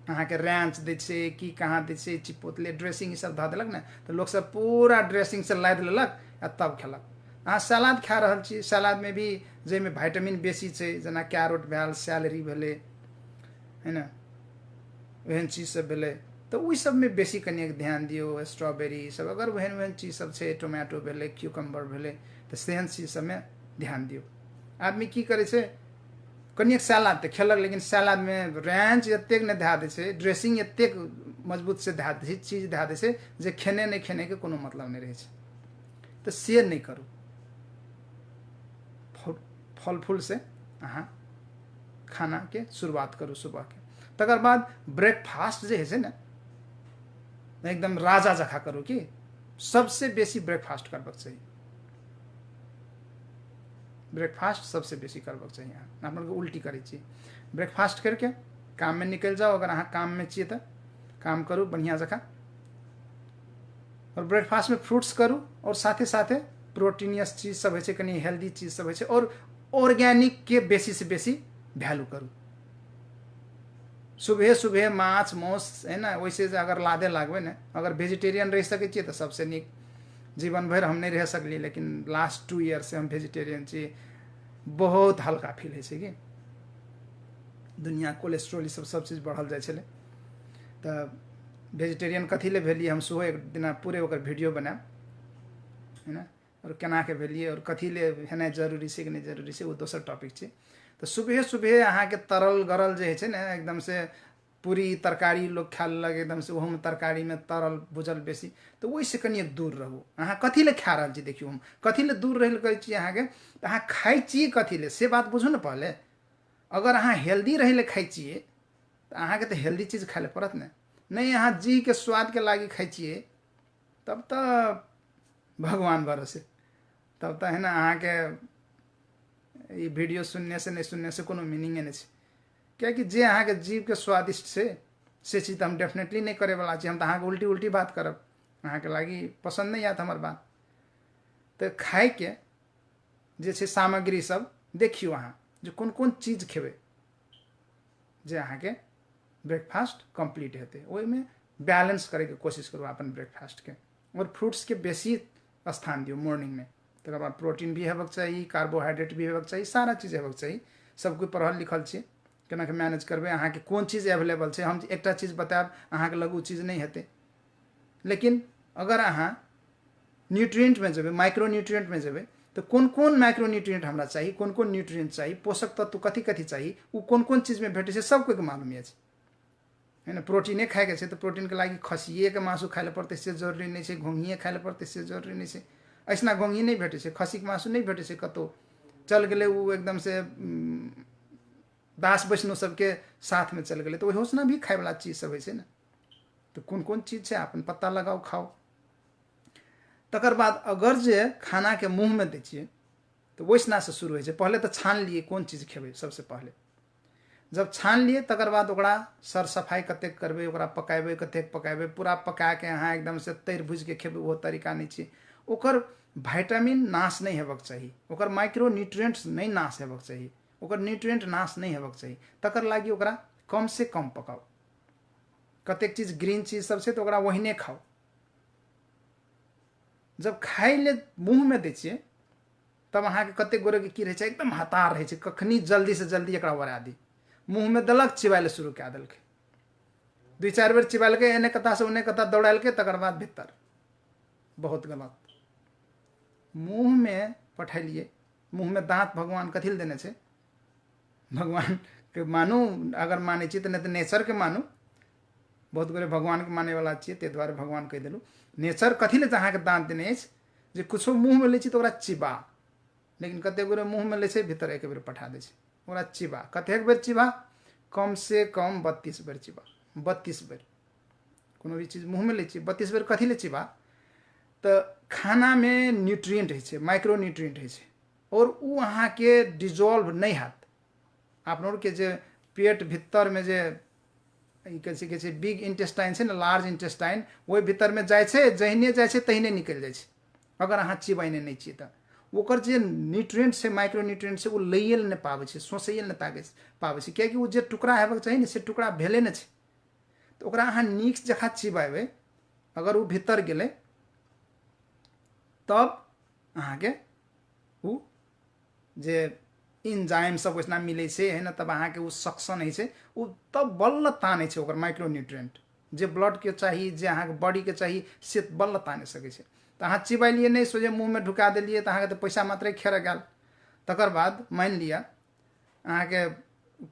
S1: अहाँ के रैंच दै छै कि कहाँ दै छै चिपोतले ड्रेसिंग ई सब धऽ देलक ने तो लोग सब पूरा ड्रेसिंग से लादि लेलक आ तब खेलक अहाँ सलाद खा रहल छी सलाद में भी जाहिमे विटामिन बेसी छै जेना कैरोट भेल सैलरी भेलै है ना ओहन चीज सब भेलै तो ओहि सब में बेसी कनिक ध्यान दियो स्ट्रॉबेरी सब अगर ओहन ओहन चीज सब छै टोमेटो भेलै क्यूकम्बर भेलै तो सेहन चीज सब में ध्यान दियो आदमी की करे छै कनिक सलाद तो खेलक लेकिन सलाद में रैंच एतेक नहीं दे दै छै ड्रेसिंग एतेक मजबूत से दे दै छै चीज दे दै छै जे खेने नहीं खेने के कोनो मतलब नहीं रहे छै तो से नहीं करू फल फूल से अहाँ खाना के शुरुआत करू सुबह के तकर बाद ब्रेकफास्ट जे है ना एकदम राजा जखा करू कि सबसे बेसी ब्रेकफास्ट करबाक चाहिए। ब्रेकफास्ट सबसे बेसी करबाक चाहिए। अहाँ अपन उल्टी करै छी, ब्रेकफास्ट करके काम में निकल जाओ। अगर अहाँ काम में छिए तो काम करू बढ़िया जखा, और ब्रेकफास्ट में फ्रूट्स करू, और साथे साथे प्रोटीनियस चीज सब है, कनी हेल्दी चीज सब है, और ऑर्गेनिक के बेसी से बेसी वैल्यू करू। सुबह सुबह माछ मौस है ना, वैसे अगर लादे लागबे ना, अगर वेजिटेरियन रह सके छिए तो सबसे निक। जीवन भर हम नहीं रह सकली, लेकिन लास्ट 2 ईयर से हम वेजिटेरियन छी। बहुत हल्का फील है कि दुनिया कोलेस्ट्रोल सब चीज बढ़ल जाए छे। तो वेजिटेरियन कथी ले भेलिए, हम सुबह एक दिन पूरे ओकर वीडियो बनाएब है ना, और केना के भेलिए और कथी ले हेनाइ जरूरी छै कि नहीं जरूरी छै, वो दोसर टॉपिक छै। तो सुबह सुबह अहाँ के तरल गरल जे है ना, एकदम से पूरी तरकारी लोग खा लेलक एकदम से, ओहोमे तरकारी में तरल बुझल बेसी, तो वैसे कनी दूर रहू। अहाँ कथी ले खा रहल छी, देखियो हम कथी ले दूर रह कहै छी अहाँ के, अहाँ खाइ छी कथी ले से बात बुझू ने पहले। अगर अहाँ हेल्दी रहे ले खाइ छिए तो अहाँ के तो हेल्दी चीज खाए ले पड़त ने, नहीं अहाँ जी के स्वाद के लागी खाइ छिए तब तो भगवान भरोसे, तब तो है ना अहाँ के ये वीडियो सुनने से नहीं सुनने से कोनो मीनिंग नहीं है। क्या कि जे अहाँ के जीव के स्वादिष्ट से चीज हम डेफिनेटली नहीं करे वाला छी। हम तो अहाँ के उल्टी उल्टी बात करब, अहाँ के लागी पसंद नहीं आत हमार बात। तो खाए के जे छै सामग्री सब देखियो अहाँ जो कोन कोन चीज खेबे जे अहाँ के ब्रेकफास्ट कंप्लीट हेतै, ओहि में बैलेंस करे के कोशिश करू अपन ब्रेकफास्ट के, और फ्रूट्स के बेसी स्थान दियो मॉर्निंग में। तकर बाद प्रोटीन भी हेबाक चाहिए, कार्बोहाइड्रेट भी हेबाक चाहिए, सारा चीज हेबाक चाहिए। सब कोई पढ़ल लिखल छै, केना के मैनेज करबे, अहाँ के कोन चीज अवेलेबल छै। हम एकटा चीज बताएब अहाँ के लगू चीज नहीं हेतै, लेकिन अगर अहाँ न्यूट्रिएंट में जेबे, माइक्रो न्यूट्रिएंट में जेबे, तो कौन कौन माइक्रो न्यूट्रिएंट हमरा चाहिए, कौन कौन न्यूट्रिएंट चाहिए, पोषक तत्व कथी कथी चाहिए, वो कौन कौन चीज में भेटे छै सब कोई के मालूम है ना। प्रोटीने खाए के छै तो प्रोटीन के लागी खसिए के मासु खाए पड़ते से जरूरी नहीं है, घोंघिए खाए पड़ते से जरूरी नहीं है। ऐसा घोंघी नहीं भेटे छै, खसी के मासु नहीं भेटे छै, कतो चल गए वो एकदम से दास वैष्णव सबके साथ में चल गए, तो वही भी खाए वाला चीज सब है ना। तो कौन कौन चीज है अपन पता लगाओ खाओ। तकर बाद अगर जे खाना के मुंह में दै छिए तो वैसना से शुरू है। पहले तो छान लिए कौन चीज खेबे, सबसे पहले जब छान लिए तकर बाद ओकरा सर सफाई कतेक करबे, ओकरा पकाबे कतेक पकाबे, पूरा पका के अहाँ एकदम से तर भुज के खेबे, वो तरीका नहीं छै। ओकर विटामिन नाश नहीं हेबाक चाहिए, ओकर माइक्रो न्यूट्रिएंट्स नहीं नाश हेबाक चाहिए, ओकर न्यूट्रिएंट नाश नहीं हेबाक चाहिए। तकर लागी ओकरा कम से कम पकाओ। कतेक चीज ग्रीन चीज सब छै तो ओकरा वहीने खाओ। जब खाए ले मुंह में दै छिए तब अहाँ के कतेक गोरे के की रहे छै, एकदम हतार रहे छै, कखनी जल्दी से जल्दी एकरा वरा दी। मुंह में दलक चिबाइले शुरू कए देलकै, 2-4 बेर चिबाइलकै, एने कता से ओने कता दौड़ाइलकै, तकर बाद भीतर। बहुत गलत। मुंह में पठेलिए, मुंह में दांत भगवान कथी ले देने छै, भगवान के मानू, अगर माने छी तो नहीं तो नेचर के मानू। बहुत गोरे भगवान के माने वाला छिए, ते द्वारे भगवान कह देलू। नेचर कथी ले अहाँ के दांत देने अछि जे कुछो मुंह में ले छी तो ओकरा चिबा, लेकिन कते गोरे मुंह में ले छै भीतर एक बेर पठा दे छै, ओकरा चिबा। कतेक बेर चिबा, कम से कम 32 बेर चिबा। 32 बेर कोनो भी चीज मुंह में ले छी 32 बेर कथी ले चिबा, तो खाना में न्यूट्रिएंट है, माइक्रो न्यूट्रिएंट है, और वो अहाँ के डिजोल्व नहीं हैत। आप के जे पेट भीतर में जे कहे छै बिग इंटेस्टाइन है ना, लार्ज इंटेस्टाइन, वही भीतर में जाए छै, जहिने जाए छै तहिने निकल जाए छै। अगर अहाँ चिबाइने नहीं छी तो ओकर जे न्यूट्रिएंट से माइक्रो न्यूट्रिएंट से वो लैए नहीं पावे छै, सोचैए नहीं पावे छै, कियाकि वो जे टुकड़ा हेबाक चाहिए ने से टुकड़ा भेले नहीं छै। तो ओकरा अहाँ नीक जखा चिबाइबे, अगर वो भीतर गेले तब अहाँ के वो जे इंजाइम सब वैसना मिले छै है ना, तब अहाँ के वो सक्शन है छै, वो तब बल्ल ताने छै ओकर माइक्रो न्यूट्रिएंट जे ब्लड के चाहिए, जे अहाँ के बॉडी के चाहिए से बल्ल ताने सके छै। तो अहाँ चिबाइलिए नहीं, सोचे मुँह में ढुका दिलिए तो अहाँ के तो पैसा मात्रे खेर गेल। तकर बाद मान लिया अहाँ के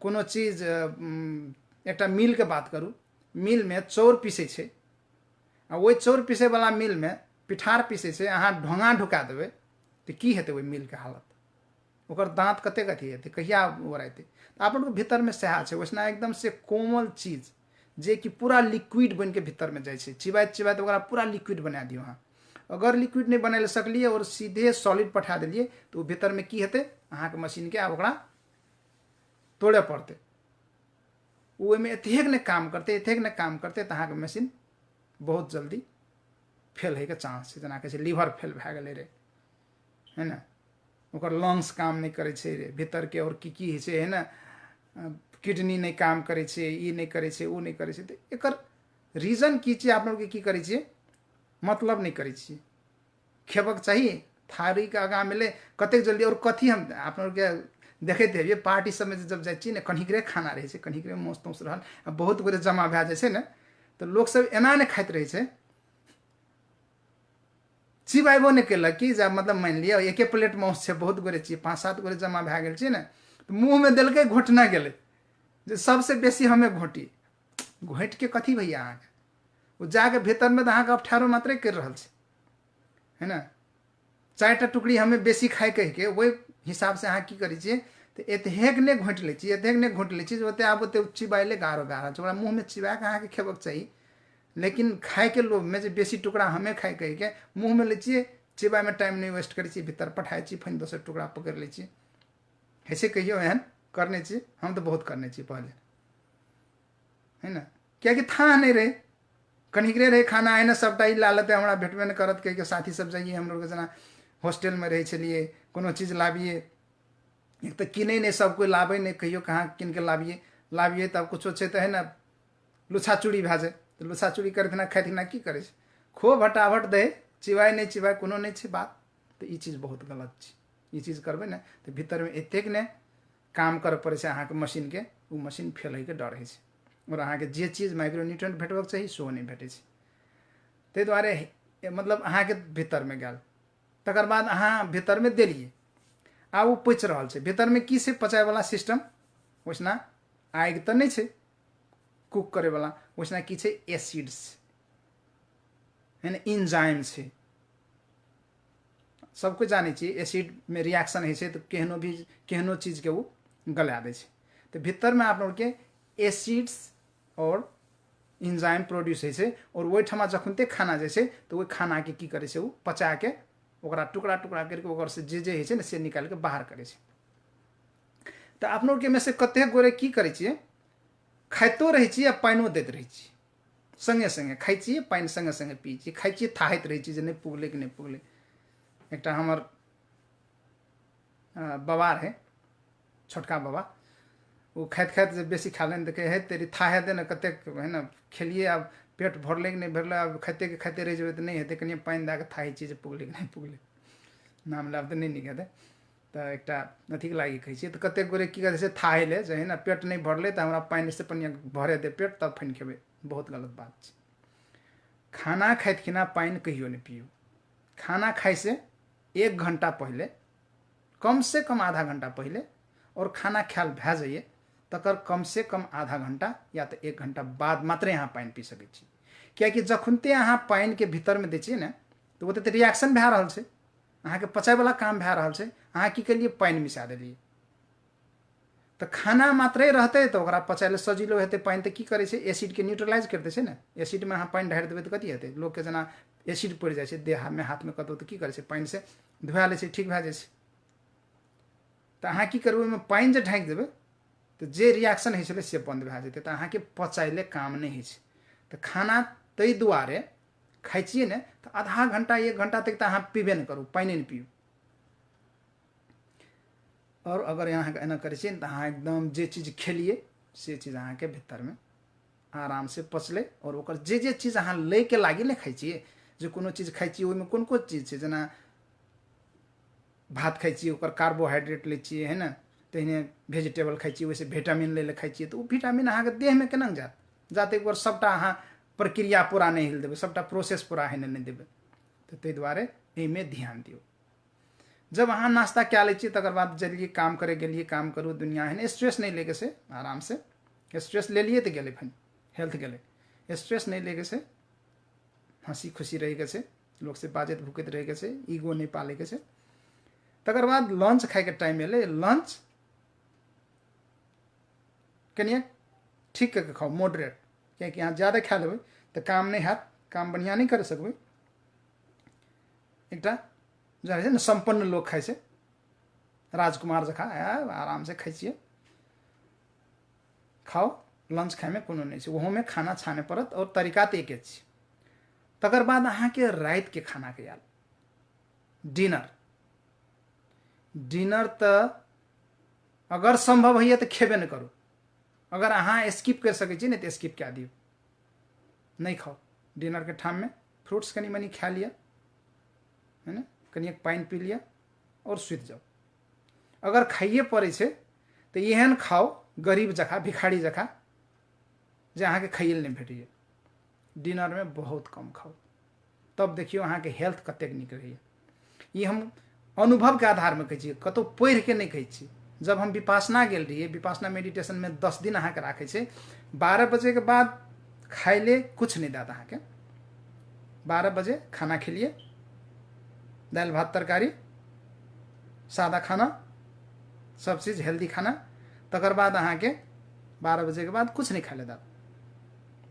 S1: कोनो चीज एकटा मिल के बात करू, मिल में चाउर पीसे छै, आ वही चाउर पीसे वाला मिल में पिठार पीसे छै, अहाँ ढोंगा ढुका देवे तो की हेतै ओहि मिल के हालत। ओकर दाँत कतेक अथी हेतै, कहिया ओराइतै। तो अपन भीतर में सएह छै, वैसना एकदम से कोमल चीज जे कि पूरा लिक्विड बन के भीतर में जाइ छै, चिबाइत चिबाइत ओकरा पूरा लिक्विड बना दियो अहाँ। अगर लिक्विड नहीं बना सकलिए और सीधे सॉलिड पठा दिलिए तो वो भीतर में की हेतै, अहाँके मशीन के आब ओकरा तोड़े पड़तै। ओहिमे एतेक ने काम करते, एतेक ने काम करते तो अहाँके मशीन बहुत जल्दी फेल होइके चांस छै। जेना कहै छै लीवर फेल भए गेलै रे, है ना, ओकर लंग्स काम नहीं करै छै रे भीतर के, और की होइ छै, है ना, किडनी नहीं काम करै छै, ई नहीं करै छै, ओ नहीं करै छै। तो एकर रीजन की छै, आप लोग की करै छियै, मतलब नहीं करै छियै। खेबक चाहिए थारी के आगा मिले कतेक जल्दी, और कथी हम आप लोग के देखते हेबिए पार्टी सब में जब जाइ छियै ने, कनिकरे खाना रहे छै, कनिकरे मौस तौस रहल, बहुत गोरे जमा भए जाइ छै ने, तो लोग सब एना ने खाइत रहे छै, चिबाइबो नहीं केलक कि जब मतलब मान लिया एके प्लेट माउस छै, बहुत गोरे छियै, 5-7 गोरे जमा भए गेल छै ने, तो मुँह में देलकै घोटना गेलै, जे सबसे बेसी हमें घोटी घोट के कथी भैया अहाँके, वो जाके भीतर में तो अहाँके अठारो मात्रे कर रहल छै, है ना। 4टा टुकड़ी हमें बेसी खाए कह के वही हिसाब से अहाँ की करै छियै, तो एतेक ने घोट लै छियै, एतेक ने घोट लै छियै, ओते आब ओते चिबाइले गारो गारा छै, ओकरा मुँह में चिबा के अहाँके खेबक चाही। लेकिन खाए के लोभ में जे बेसी टुकड़ा हमें खाए कह के मुँह में ले छियै, चिबाई में टाइम नहीं वेस्ट करै छियै, भीतर पठाए छियै, फिर दोसर टुकड़ा पकड़ लै छियै। ऐसे कहियो एहन करने छियै, हम तो बहुत करने छियै पहले, है ना, क्या कि था नहीं रहे, कनिकरे रहे खाना, है ना, सबटा ई लालते हमरा भेटबे नहीं करत कह के साथी सब जाइए हम लोग जेना हॉस्टल में रहे छलिए, कोनो चीज लाबिए, एक तो किने नहीं, सब कोई लाबे नहीं, कहियो कहाँ किन के लाबिए तब कुछो छै तो है ना लुछा चूड़ी भए जाए, तो लुछा चूड़ी करथिना खाइथिना की करे छै, खो भटाभट दे, चिबाय नहीं चिबाय कोनो नहीं छै बात। तो ई चीज बहुत गलत छै, ई चीज करबै ने तो भीतर में एतेक ने काम करे पड़े छै अहाँके मशीन के, वो मशीन फेल होइके डर होइ छै, और अहाँके जे चीज माइक्रोन्यूट्रिएंट भेटबाक चाही सेहो नहीं भेटै छै। ताहि दुआरे मतलब अहाँके भीतर में गेल, तकर बाद अहाँ भीतर में देलिए, आ वो पचि रहल छै, भीतर में की छै पचाए वाला सिस्टम, वैसना आगि तो नहीं छै कुक करे वाला, वैसना की छै एसिड्स, है ना, इंजाइम छै। सबको जाने चाहिए एसिड में रिएक्शन है तो केहनो चीज के वो गला दे छै। तो भीतर में आप लोग के एसिड्स और इंजाइम प्रोड्यूस है, और वही ठमा जखनते खाना जाइ छै तो वही खाना के की करे छै, वो पचा के ओकरा टुकड़ा टुकड़ा करके ओकर से जे है छै ने से निकाल के बाहर करे छै। तो आप लोग के में से कतेक गोरे की करे छियै, खाइतो रहे छियै आ पानिओ दैत रहे छियै, संगे संगे खाइ छियै, पानि संगे संगे पी छियै, खाइ छियै थाहैत रहे छियै जे नहीं पुगलै कि नहीं पुगलै। एकटा हमर बाबा रहे, छोटका बाबा, वो खाइत खाइत जब बेसी खा लेन तो कहे हे तेरी थाहे दे ना कतेक, है ना, खेलिए अब पेट भरले कि नहीं भरले, अब खाते के खाते रह जेबे तो नहीं हेतै, कनिए पानि दए के थाहे छियै जे पुगलै कि नहीं पुगलै, नाम लाब तो नहीं निकलतै। तो एकटा अथीके लागि कहै छियै, तो कतेक गोरे की करै छै थाहे ले जे है ना पेट नहीं भरले तो हमरा पानि से पनिया भरे दे पेट तब फाइन खेबै, बहुत गलत बात छै। खाना खाइत खिना पानि कहियो नहीं पियो, खाना खाइ से 1 घंटा पहले, कम से कम आधा घंटा पहले, और खाना खायल भए जाइए तकर कम से कम आधा घंटा या तो 1 घंटा बाद मात्रे अहाँ पानि पी सकै छी। कियाकि जखनते अहाँ पानि के भीतर में दै छियै ने तो ओते रिएक्शन भए रहल छै, अहाँके पचाए वाला काम भए रहल छै, अहाँ की केलिए पानि मिसा देलिए। तो खाना मात्रे रहते तो ओकरा पचाए सजिलो हेतै, पानि तो की करे छै एसिड के न्यूट्रलाइज कर दै छै ने, एसिड में अहाँ पानि ढारि देबै तो कथी हेतै, लोग के जेना एसिड पड़ि जाइ छै देह में हाथ में कतौ तो की करे छै पानि से धुआ लै छै, ठीक भए जाइ छै। तो अहाँ की करबै, ओहिमे पानि जे ढाँकि देबै तो जे रिएक्शन होइ छलै से बंद भए जेतै, तो अहाँके पचाइले काम नहीं होइ छै। तो खाना ताहि दुआरे खाइ छियै ने तो आधा घंटा 1 घंटा तक तो अहाँ पीबे नहीं करू, पानि नहीं पियू। और अगर अहाँ एना करै छियै तो अहाँ एकदम जे चीज खेलिए से चीज अहाँके भीतर में आराम से पचले, और ओकर जे चीज अहाँ लै के लागी नहीं खाइ छियै, जे कोनो चीज खाइ छियै ओहिमे कोन कोन चीज छै, जेना भात खाइ छियै ओकर कार्बोहाइड्रेट लै छियै, है ना, तहिने वेजिटेबल खाइ छियै वैसे विटामिन लै खाइ छियै, तो वो विटामिन अहाँके देहमे केना जात, जाते एक बार सबटा अहाँ प्रक्रिया पूरा नहीं हिल देबै, सबटा प्रोसेस पूरा है नहीं देबै। तो ताहि दुआरे एहिमे ध्यान दियौ। जब अहाँ नाश्ता कए लै छियै तकर बाद जल्दी काम करे गेलिए, काम करू दुनिया है, स्ट्रेस नहीं लेके से आराम से, स्ट्रेस ले लिए तो गेले फिर हेल्थ गेले, स्ट्रेस नहीं लेके से हंसी खुशी रहे के से, लोग से बाजत भूकत रहे के से, ईगो नहीं पाले के से, तकर बाद लंच खाए के टाइम एले लंच कनिए ठीक करके खाओ, मॉडरेट, कियाकि अहाँ ज़्यादा खा लेबै तो काम नहीं हैत, काम बढ़िया नहीं कर सकबै। एकटा जे है न संपन्न लोग खाइ छै, राजकुमार जकाँ आराम से खाइ छियै, खाओ, लंच खाए में कोनो नहीं छै, ओहो में खाना छाने पड़त और तरीका तो एके छै। तकर बाद अहाँ के रात के खाना के आयल डिनर। डिनर तो अगर संभव है तो खेबे न करू, अगर अहाँ स्किप कर सकै छी नहीं तो स्किप क्या दियो, नहीं खाओ। डिनर के ठाम में फ्रूट्स कनी मनी खा लिया, है ना, कनी एक पानी पी लिया और सुत जाओ। अगर खाइए पड़े छै तो एहन खाओ गरीब जका, भिखारी जका, जे अहाँ के खाइए नहीं भेटैए। डिनर में बहुत कम खाओ, तब देखियो अहाँ के हेल्थ कतेक नीक रहैए। ये हम अनुभव के आधार में कहै छी, कतौ पढ़ि के नहीं कहै छी। जब हम विपासना गेल रहिए, विपासना मेडिटेशन में 10 दिन अहाँ के राखे छै, 12 बजे के बाद खाइले कुछ नहीं देता अहाँ के। 12 बजे खाना खिलिए, दाल भात तरकारी, सादा खाना, सब चीज हेल्दी खाना। तकर बाद अहाँ के 12 बजे के बाद कुछ नहीं खाइले देता,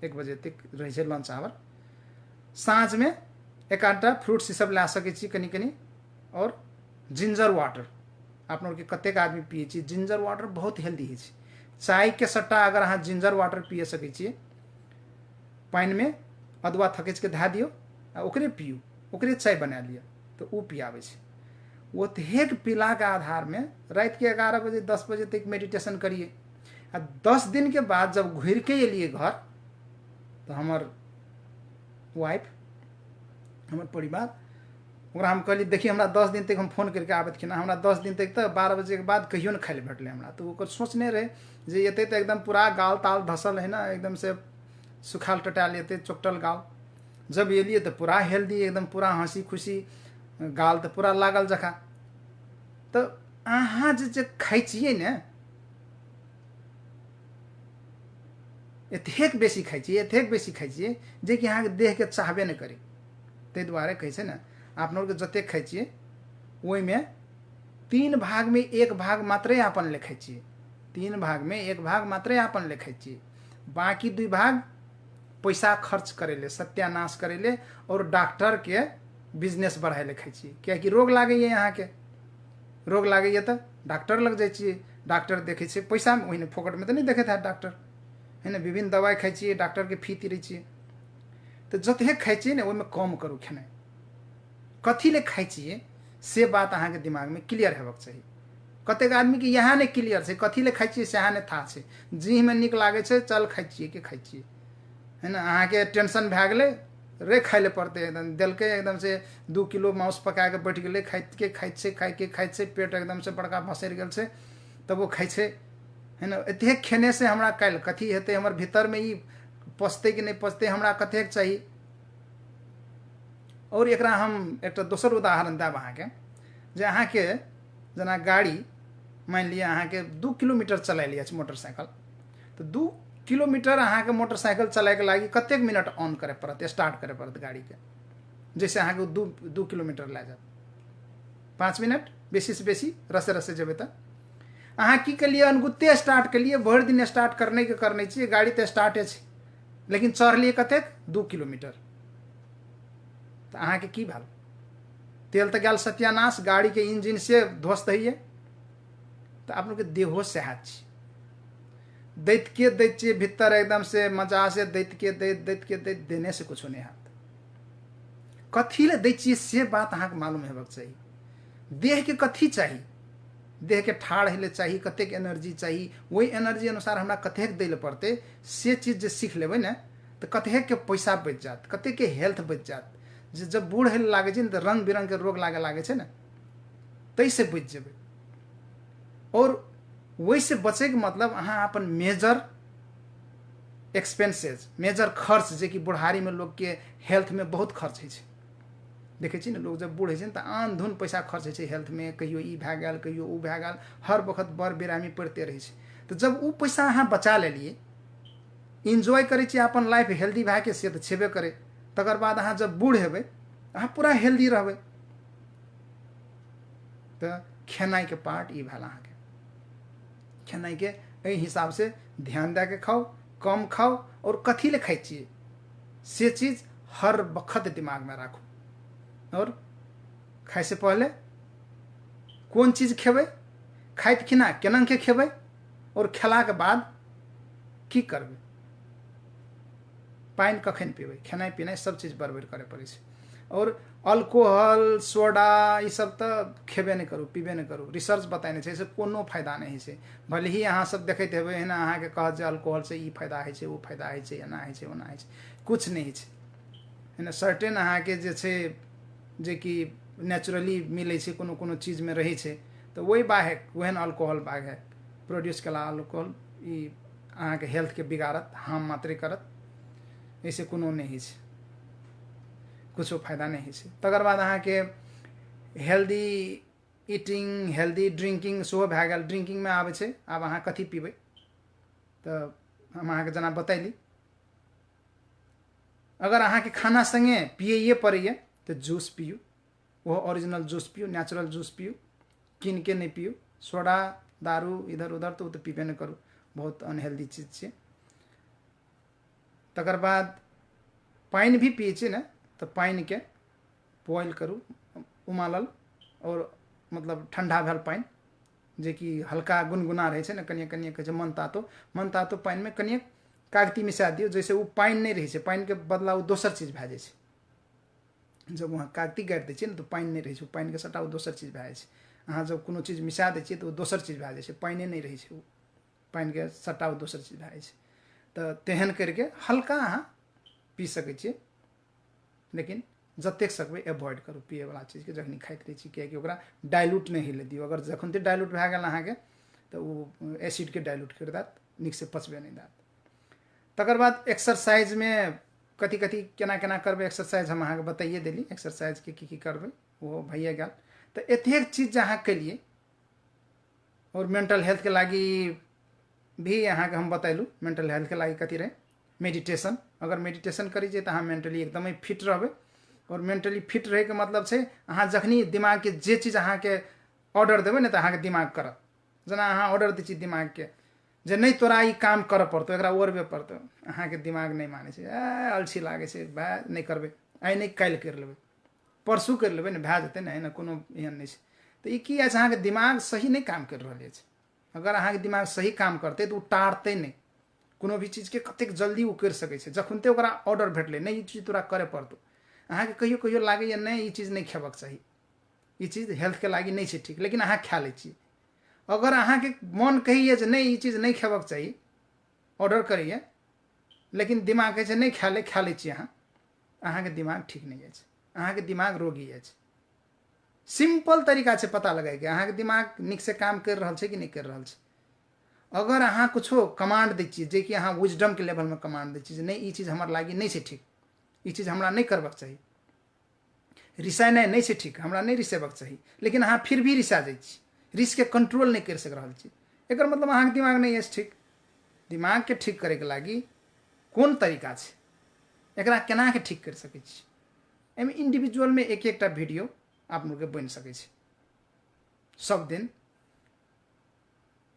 S1: 1 बजे तक रहे छै लंच आवर। साँझ में एक आधटा फ्रूट्स ई सब ला सकै छी कनी कनी, और जिंजर वाटर। आप लोग के कतेक आदमी पिए छी जिंजर वाटर, बहुत हेल्दी है। चाय के सट्टा अगर अहाँ जिंजर वाटर पिए सकै छियै, पानी में अदुआ थकेच के धा दियो आ ओकरे पियू, ओकरे चाय बना लिया तो उ पियावे छै। ओतेक पीला के आधार में रात के 11 बजे 10 बजे तक मेडिटेशन करिए। आ 10 दिन के बाद जब घुर के एलिए घर, तो हमार वाइफ, हमार परिवार, ओकरा हम कहली देखिए हमरा 10 दिन तक हम फोन करके आबत कि ना, हमरा 10 दिन तक तो 12 बजे के बाद कहियो न खाए भेटले हमरा। तो ओकर सोचने रहे जे एते तो एकदम पूरा गाल ताल धसल है ना, एकदम से सुखाल टटाल एते चोकटल गाल। जब एलिए तो पूरा हेल्दी, एकदम पूरा हंसी खुशी, गाल तो पूरा लागल जखा। तो अहाँ जे खाइ छियै ने, एतेक बेसी खाइ छियै, एतेक बेसी खाइ छियै जे कि अहाँके देह के चाहबे नहीं करे। ताहि दुआरे कहै छै ने, आप लोग जतेक खाइ छियै ओहिमे 3 भाग में 1 भाग मात्रे अपन ले खाइ छियै, 3 भाग में 1 भाग मात्रे अपन ले खाइ छियै। बाकी 2 भाग पैसा खर्च करे ले, सत्यानाश करे ले और डॉक्टर के बिजनेस बढ़ाए ले खाइ छियै। कियाकि रोग लागैए, यहाँ के रोग लागैए तो डॉक्टर लग जाइ छियै, डॉक्टर देखै छै पैसा में, ओहिने फोकट में तो नहीं देखैत है डॉक्टर, है ना। विभिन्न दवाई खाइ छियै, डॉक्टर के फी तिरै छियै। तो जतेक खाइ छियै ने ओहिमे कम करू खेनाइ। कथी ले खाइ छियै से बात अहाँ के दिमाग में क्लियर हेबाक चाही। कतेक आदमी के यहाँ नहीं क्लियर छै, कथी ले खाइ छियै से अहाँ नहीं था छै। जीह में नीक लागे छै, चल खाइ छियै के खाइ छियै, है ना। अहाँ के टेंशन भए गेलै, रे खाइ ले पड़ते, एकदम देलकै, एकदम से 2 किलो मांस पका के बैठ गेलै, खाइत छै, पेट एकदम से बड़का भसैर गेल छै, तब वो खाइ छै, है ना। एतेक खेने से हमरा काल्हि कथी हेतै, हमर भीतर में ई पचतै कि नहीं पचतै, हमरा कतेक चाही। और एकरा हम एक दोसर उदाहरण देब अहाँ के, जे अहाँ के जना गाड़ी मान लिया अहाँ के 2 किलोमीटर चला लिया मोटरसाइकिल, तो 2 किलोमीटर अहाँ के मोटरसाइकिल चलाए के लागी कतेक मिनट ऑन करे पड़त, स्टार्ट करे पड़त गाड़ी के। जैसे अहाँ के 2 किलोमीटर ला जात 5 मिनट, बेसी से बेसी रसे रसे जेबे तो अहाँ की के लिए अनगुत्ते स्टार्ट के लिए, भर दिन स्टार्ट करने के करने चाहिए, गाड़ी तो स्टार्टे छै, लेकिन चढ़लिए कतेक 2 किलोमीटर। तो अहाँ के की भाल, तेल तो गल सत्यानाश, गाड़ी के इंजन से ध्वस्त है। तो आप लोग के देहो सेहत छी, दैत के भीतर एकदम से मजा से दैत के देने से कुछ नहीं हाथ। कथी ले दै छियै से बात अहाँ के मालूम हेबाक चाही। देह के कथी चाही, देह के ठाढ़ हिले चाही, कतेक एनर्जी चाही, वही एनर्जी अनुसार हमरा कतेक दै ले पड़ते, से चीज जे सीख लेबै ने, तो कतेक के पैसा बच जात, कतेक के हेल्थ बच जात। जब बूढ़ हेले लागे छै, तो रंग बिरंग के रोग लागे छै ना, तैसे बच जेबै। और वैसे बचे के मतलब अहाँ अपन मेजर एक्सपेंसेस, मेजर खर्च, जे कि बुढ़ारी में लोग के हेल्थ में बहुत खर्च है। देखे छी ने, लोग जब बूढ़ है तो आन धुन पैसा खर्च है हेल्थ में, कहियो ई भए गेल, कहियो उ भए गेल, हर वक्त बर बेरामी पड़ते रहे छै। तो जब उ पैसा अहाँ बचा लेलिए, इंजॉय करे छी अपन लाइफ, हेल्दी भए के से तो छेबे करे। तकर बाद अहाँ जब बूढ़ हेबै, अहाँ पूरा हेल्दी रहबै। तो खेनाई के पार्ट ई भेल अहाँके खेनाई के एहि हिसाब से ध्यान दे के खाओ, कम खाओ, और कथी ले खाई छिए से चीज हर वक्त दिमाग में राखू। और खाए से पहले कौन चीज खेबै, खाइत खिना केना के खेबै, और खेला के बाद की करबै, पानि कखन पीबै, खेनाइ पिनाइ सब चीज बरबर करे पड़े छै। और अल्कोहल सोडा ये सब तो खेबे नहीं करू, पीबे नहीं करू। रिसर्च बताने छै से कोनो फायदा नहीं है। भले ही अहाँ सब देखते हेबै एना अहाँ के कहत जे अल्कोहल से ई फायदा है छै, वो फायदा है छै, एना है छै, ओना है छै, कुछ नहीं है। है ना, सर्टेन अहाँ के जे छै जे कि नेचुरली मिले छै, कोनो कोनो चीज में रहे छै, तो वही बाहेक वहन अल्कोहल बाहेक प्रोड्यूस कला अल्कोहल ई अहाँ के हेल्थ के बिगाड़त, हार्म मात्रे करत, ऐसे कोनो नहीं है, कुछो फायदा नहीं है। तकर बाद अहाँ के हेल्दी ईटिंग, हेल्दी ड्रिंकिंग सेहो भए गेल। ड्रिंकिंग में आबै छै, आब अहाँ कथी पीबै, तो हम अहाँ के जना बतैली। अगर अहाँ के खाना संगे पिए पड़ैए तो जूस पियू, वो ओरिजिनल जूस पियू, नेचुरल जूस पियू, किन के नहीं पियू। सोडा दारू इधर उधर तो पीबे नहीं करू, बहुत अनहेल्दी चीज है। तकर बाद पानी भी पिए छै ना, तो पानी के बॉयल करू, उमालल, और मतलब ठंडा भेल पानी जे कि हल्का गुनगुना रहे छै ना, कनिए कनिए कहै छै मन तातो पानी में कनिए कागती मिसा दियो, जैसे वो पानी नहीं रहे छै, पानी के बदला वो दोसर चीज भए जाइ छै। जब वहाँ कागती गाड़ि दै छियै ने तो पानी नहीं रहे छै, पानी के सटा वो दोसर चीज भए जाइ छै। अहाँ जब कोनो चीज मिसा दै छियै तो वो दोसर चीज भए जाइ छै, पानी नहीं रहे छै, वो पानी के सट्टा वो दोसर चीज भए जाइ छै। तो तेहन करके हल्का अहाँ पी सकै छियै, लेकिन जतेक सकबै एवॉइड करू पिए वाला चीज के जखनी खाइत रहे छी, कियाकि ओकरा डाइल्यूट नहीं हिले दियौ। अगर जखन ते डाइल्यूट भए गेल अहाँके तो वो एसिड के डाइल्यूट कर देत, नीक से पचबे नहीं देत। तकर बाद एक्सरसाइज में कथी कथी केना केना करबै एक्सरसाइज हम अहाँके बताइए देली। एक्सरसाइज के की करबै वो भइए गेल। तो एतेक चीज अहाँ केलिए, और मेंटल हेल्थ के लागी भी अहाँके हम बतैलू। मेंटल हेल्थ के लागी कथी रहे, मेडिटेशन। अगर मेडिटेशन करी छै तो अहाँ मेंटली एकदम फिट रहबै। और मेंटली फिट रहे के मतलब छै अहाँ जखनी दिमाग के जे चीज अहाँ के ऑर्डर देबै ने तो अहाँ के दिमाग करत। जना अहाँ ऑर्डर दै छी दिमाग के जे नहीं तोरा ई काम करऽ पड़तौ, एकरा ओरबे पड़तौ, अहाँ के दिमाग नहीं माने छै, अलसी लागे छै, भाय नहीं करबै, आइ नहीं काल्हि कर लेबै, परसू कर लेबै ने, भए जेतै ने, एना कोनो एहन नहीं छै। तो ई की अछि, अहाँके दिमाग सही नहीं काम कर रहल अछि। अगर अहाँके दिमाग सही काम करतै तो टारतै नहीं, कोनो भी चीज के कतेक जल्दी वो कर सकै छै। जखनते ओकरा ऑर्डर भेटलै नहीं ई चीज तोरा करे पड़तौ, अहाँके कहियो कहियो लागैए नहीं ई चीज नहीं खेबक चाही, ई चीज हेल्थ के लागी नहीं छै ठीक, लेकिन अहाँ खा लै छियै। अगर अहाँके मन कहिए जे नहीं ई चीज नहीं खेबक चाही, ऑर्डर करिए, लेकिन दिमाग कहै छै नहीं खा लै छियै अहाँके दिमाग ठीक नहीं अछि, अहाँके दिमाग रोगी अछि। सिंपल तरीका छै पता लगाए के अहाँके दिमाग नीक से काम कर रहल छै कि नहीं कर रहल छै। अगर अहाँ कुछो कमांड दै छियै जे कि अहाँ विजडम के लेवल में कमांड दै छियै जे नहीं ई चीज हमर लागी नहीं छै ठीक, ई चीज हमरा नहीं करबाक चाही, रिसायनाइ नहीं छै ठीक, हमरा नहीं रिसेबक चाही, लेकिन अहाँ फिर भी रिसा जाइ छी, रिस के कंट्रोल नहीं कर सक रहल छी, एकर मतलब अहाँके दिमाग नहीं अछि ठीक। दिमाग के ठीक करे के लागी कोन तरीका छै, एकरा केना के ठीक कर सकै छी। एहिमे इंडिविजुअल में एक एकटा वीडियो आप लोग के बन सकै छै, सब दिन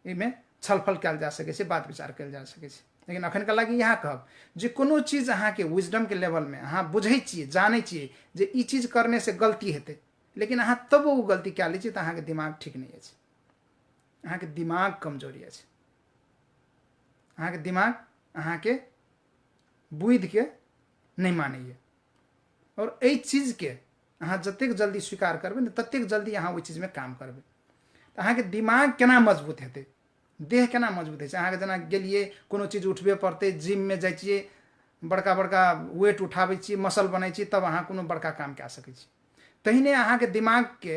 S1: एहिमे छलफल कयल जा सकै छै, बात विचार कयल जा सकै छै। लेकिन अखन के लागी यहाँ कहब जे कोनो चीज अहाँके विजडम के लेवल में अहाँ बुझै छियै, जानै छियै जे ई चीज करने से गलती हेतै, लेकिन अहाँ तब वो गलती कए लै छियै तऽ अहाँके दिमाग ठीक नहीं अछि, अहाँके दिमाग कमजोरी अछि। अहाँके दिमाग अहाँके बुद्धि के नहीं मानैए, और एहि चीज के अहाँ जतेक जल्दी स्वीकार करबै ने ततेक जल्दी अहाँ ओहि चीज में काम करबै। तऽ अहाँके दिमाग केना मजबूत हेतै, देह केना मजबूत होइ छै। अहाँके जेना गेलिए कोनो चीज उठबे पड़तै, जिम में जाइ छियै, बड़का बड़का वेट उठाबै छियै, मसल बनै छियै, तब अहाँ कोनो बड़का काम कए सकै छी। तहिने अहाँके दिमाग के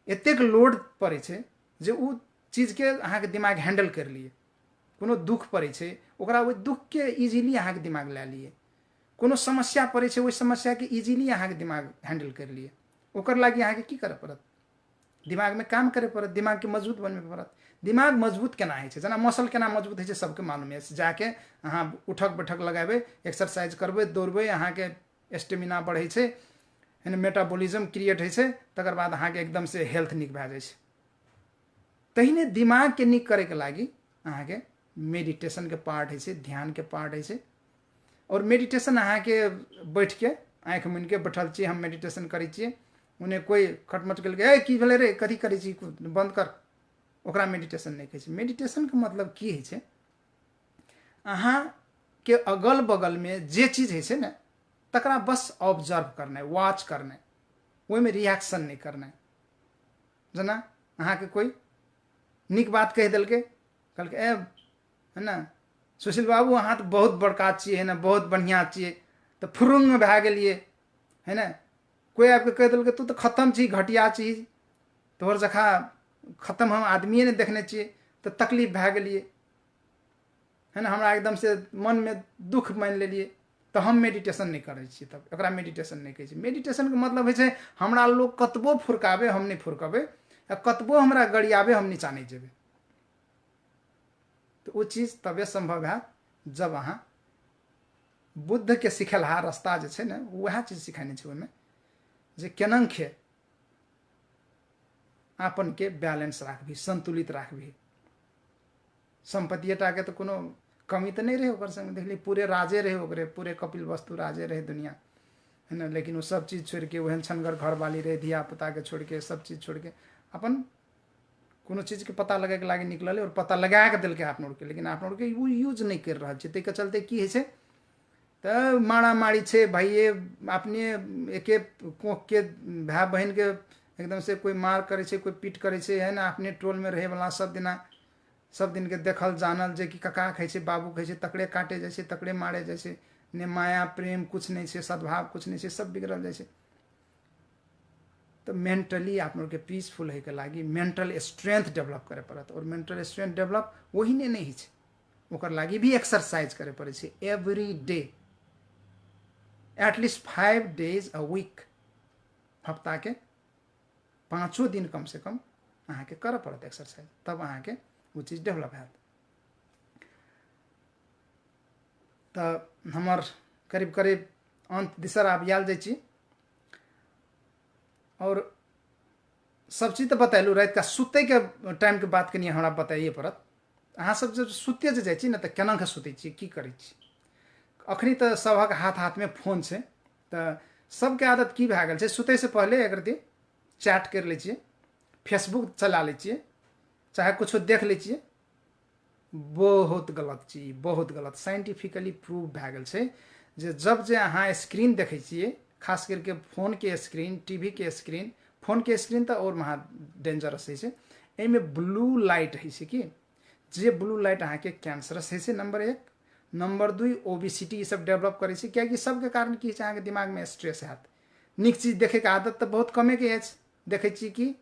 S1: एतेक लोड पड़ै छै जे उ चीज के अहाँके दिमाग हैंडल कर लिए। कोनो दुख पड़ै छै ओकरा ओहि दुख के इजीली अहाँके दिमाग लए लिए, कोनो समस्या पड़ै छै ओहि समस्या के इजीली अहाँके दिमाग हैंडल कर लिए। ओकर लागी अहाँके की करऽ पड़त, दिमाग में काम करे पड़त, दिमाग के मजबूत बनबे पड़त। दिमाग मजबूत केना होइ छै, जेना मसल केना मजबूत होइ छै सबके मालूम है। जाके अहाँ उठक बैठक लगाबै, एक्सरसाइज करबै, दौड़बै, अहाँके स्टेमिना बढ़ै छै, मेटाबॉलिज्म क्रिएट होइ छै, तकर बाद अहाँके एकदम से हेल्थ नीक भए जाइ छै। तहिने दिमाग के नीक करे के लागी अहाँ के मेडिटेशन के पार्ट है, ध्यान के पार्ट है। और मेडिटेशन अहाँ के बैठ के आँख मुनि के बैठल छी, हम मेडिटेशन करै छियै, उन्हें कोई खटमट केलकै ए की भेलै रे कथी करै छी बंद कर, ओकरा मेडिटेशन नहीं कहै छै। मेडिटेशन के मतलब की है छै, अहाँ के अगल बगल में जे चीज है ना तकरा बस ऑब्जर्व करना, वॉच करना, ओहि में रिएक्शन नहीं करना। जना अहाँ के कोई नीक बात कह दिलकै, कहलकै ए है ना सुशील बाबू अहाँ तो बहुत बड़का छिए है ना, बहुत बढ़िया छिए, तो फुरुंग भए गेलिए है ना। कोई आपके कह दिलकै तू तो खत्म छी, घटिया चीज, तोहर जखा खत्म हम आदमिए नहीं देखने छिए, तो तकलीफ भए गेलिए है ना, हमरा एकदम से मन में दुख मान लेलिए, तो हम मेडिटेशन नहीं करै छी, तब एकरा मेडिटेशन नहीं कहै छै। मेडिटेशन के मतलब है छै हमरा लोग कतबो फुरकाबे हम नहीं फुरकबे, कतबो हमरा गड़ियाबे हम नीचा नहीं जेबे। तो वो चीज तबे संभव है जब अहाँ बुद्ध के सिखेलहा रास्ता जे छै ने वह चीज सिखाने छै, ओहिमे जे केनाखे आपन के बैलेंस राखबी, संतुलित राखबी। संपत्तिटा के तो कोनो कमी तो नहीं रहे ओकर संग, देखली पूरे राजे रहे ओकरे, पूरे कपिल वस्तु राजे रहे दुनिया है ना, लेकिन वो सब चीज छोड़ के, वहन छनगर घर वाली रहे, धिया पुता के छोड़ के, सब चीज छोड़ के अपन कोनो चीज के पता लगे के लागे निकलले और पता लगा के दिलके आप लोग के, लेकिन आप लोग के यूज नहीं कर रहा है। के चलते की है तो मारा मारी छे भाइये, अपने एके कोख के भाई बहन के एकदम से कोई मार करे छे, कोई पीट करे छे है ना, अपने टोल में रहे वाला सब दिन के देखल जानल जे कि कका खाई छे, बाबू खाई छे, तकड़े काटे जैसे, तकड़े मारे जैसे, ने माया प्रेम कुछ नहीं छे, सद्भाव कुछ नहीं छे, सब बिगड़ल जैसे। तो मेंटली आप लोग के पीसफुल है के लागी मेंटल स्ट्रेंथ डेवलप करे पड़त, और मेंटल स्ट्रेंथ डेवलप वही ने नहीं है, ओकर लागी भी एक्सरसाइज करे पड़े छे every day, at least 5 days a week, हफ्ता के 5 दिन कम से कम अहाँ के करे पड़त एक्सरसाइज, तब अहाँ के वो चीज डेवलप हैत। तो हमार करीब करीब अंत दिसर आब आयल जाइ छी, और सब चीज तो बतैलू, रात का सुते के टाइम के बात कनी हमरा बताइए पड़त। अहाँ सब जब सुते जे जाइ छी ना तो केना के सुते छी, की करै छी। अखनी तो सबक हाथ हाथ में फोन छै, तो सबके आदत की भए गेल छै, सुते से पहले एक रति चैट कर लै छियै, फेसबुक चला लै छियै, चाहे कुछ देख लै छियै। बहुत गलत चीज, बहुत गलत, साइंटिफिकली प्रूव भए गेल छै जे जब जे अहाँ स्क्रीन देखै छियै, खास करके फोन के स्क्रीन, टीवी के स्क्रीन, फोन के स्क्रीन तो और महा डेंजरस है, एहिमे ब्लू लाइट है कि जे ब्लू लाइट अहाँ के कैंसरस है, नंबर 1, नंबर 2 ओबिसिटी सब डेवलप करे छै, क्या सबके कारण की अहाँ के दिमाग में स्ट्रेस हैत। नीक चीज देखे के आदत तो बहुत कमे के है, देखे छी कि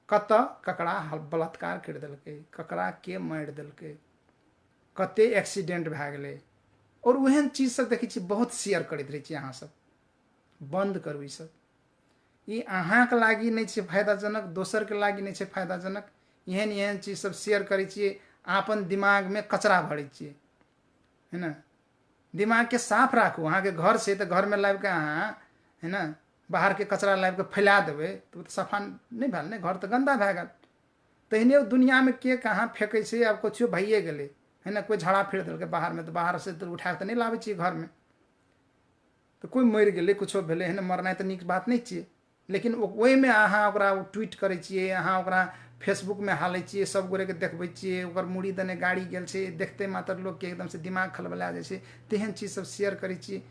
S1: कत ककरा बलात्कार कर दिलकै, ककरा के मारि दिलकै, कते एक्सीडेंट भए गेलै, और ओहन चीज सब देखै छी बहुत शेयर करैत रहै छी। अहाँ सब बंद करू, ई सब ई अहाँ के लागी नहीं छै फायदाजनक, दोसर के लागी नहीं छै फायदाजनक। एहन चीज सब शेयर करै छियै, आपन दिमाग में कचरा भरै छियै है ना। दिमाग के साफ राखू, अहाँ के घर से तो घर में लाबि के अहाँ है ना बाहर के कचरा लाबि के फैला देबै तो सफा नहीं भेल ने, घर तो गंदा भए गेल। तहिने दुनिया में के कहाँ फेंकै छै, आब कुछ भइए गेलै है ना, कोई झाड़ा फिर दिलकै बाहर में, तो बाहर से तो उठा के नहीं लाबै छियै घर में, तो कोई मरि गेलै कुछो भेलै है ना, मरनाइ तो नीक बात नहीं छियै, लेकिन ओहिमे अहाँ ओकरा ट्वीट करै छियै, अहाँ ओकरा फेसबुक में हालै छियै, सब गोरे के देखबै छियै, ओकर मुड़ी दने गाड़ी गेल छै, देखते मात्र लोग के एकदम से दिमाग खलबला जाइ छै, तेहन चीज सब शेयर करै छियै।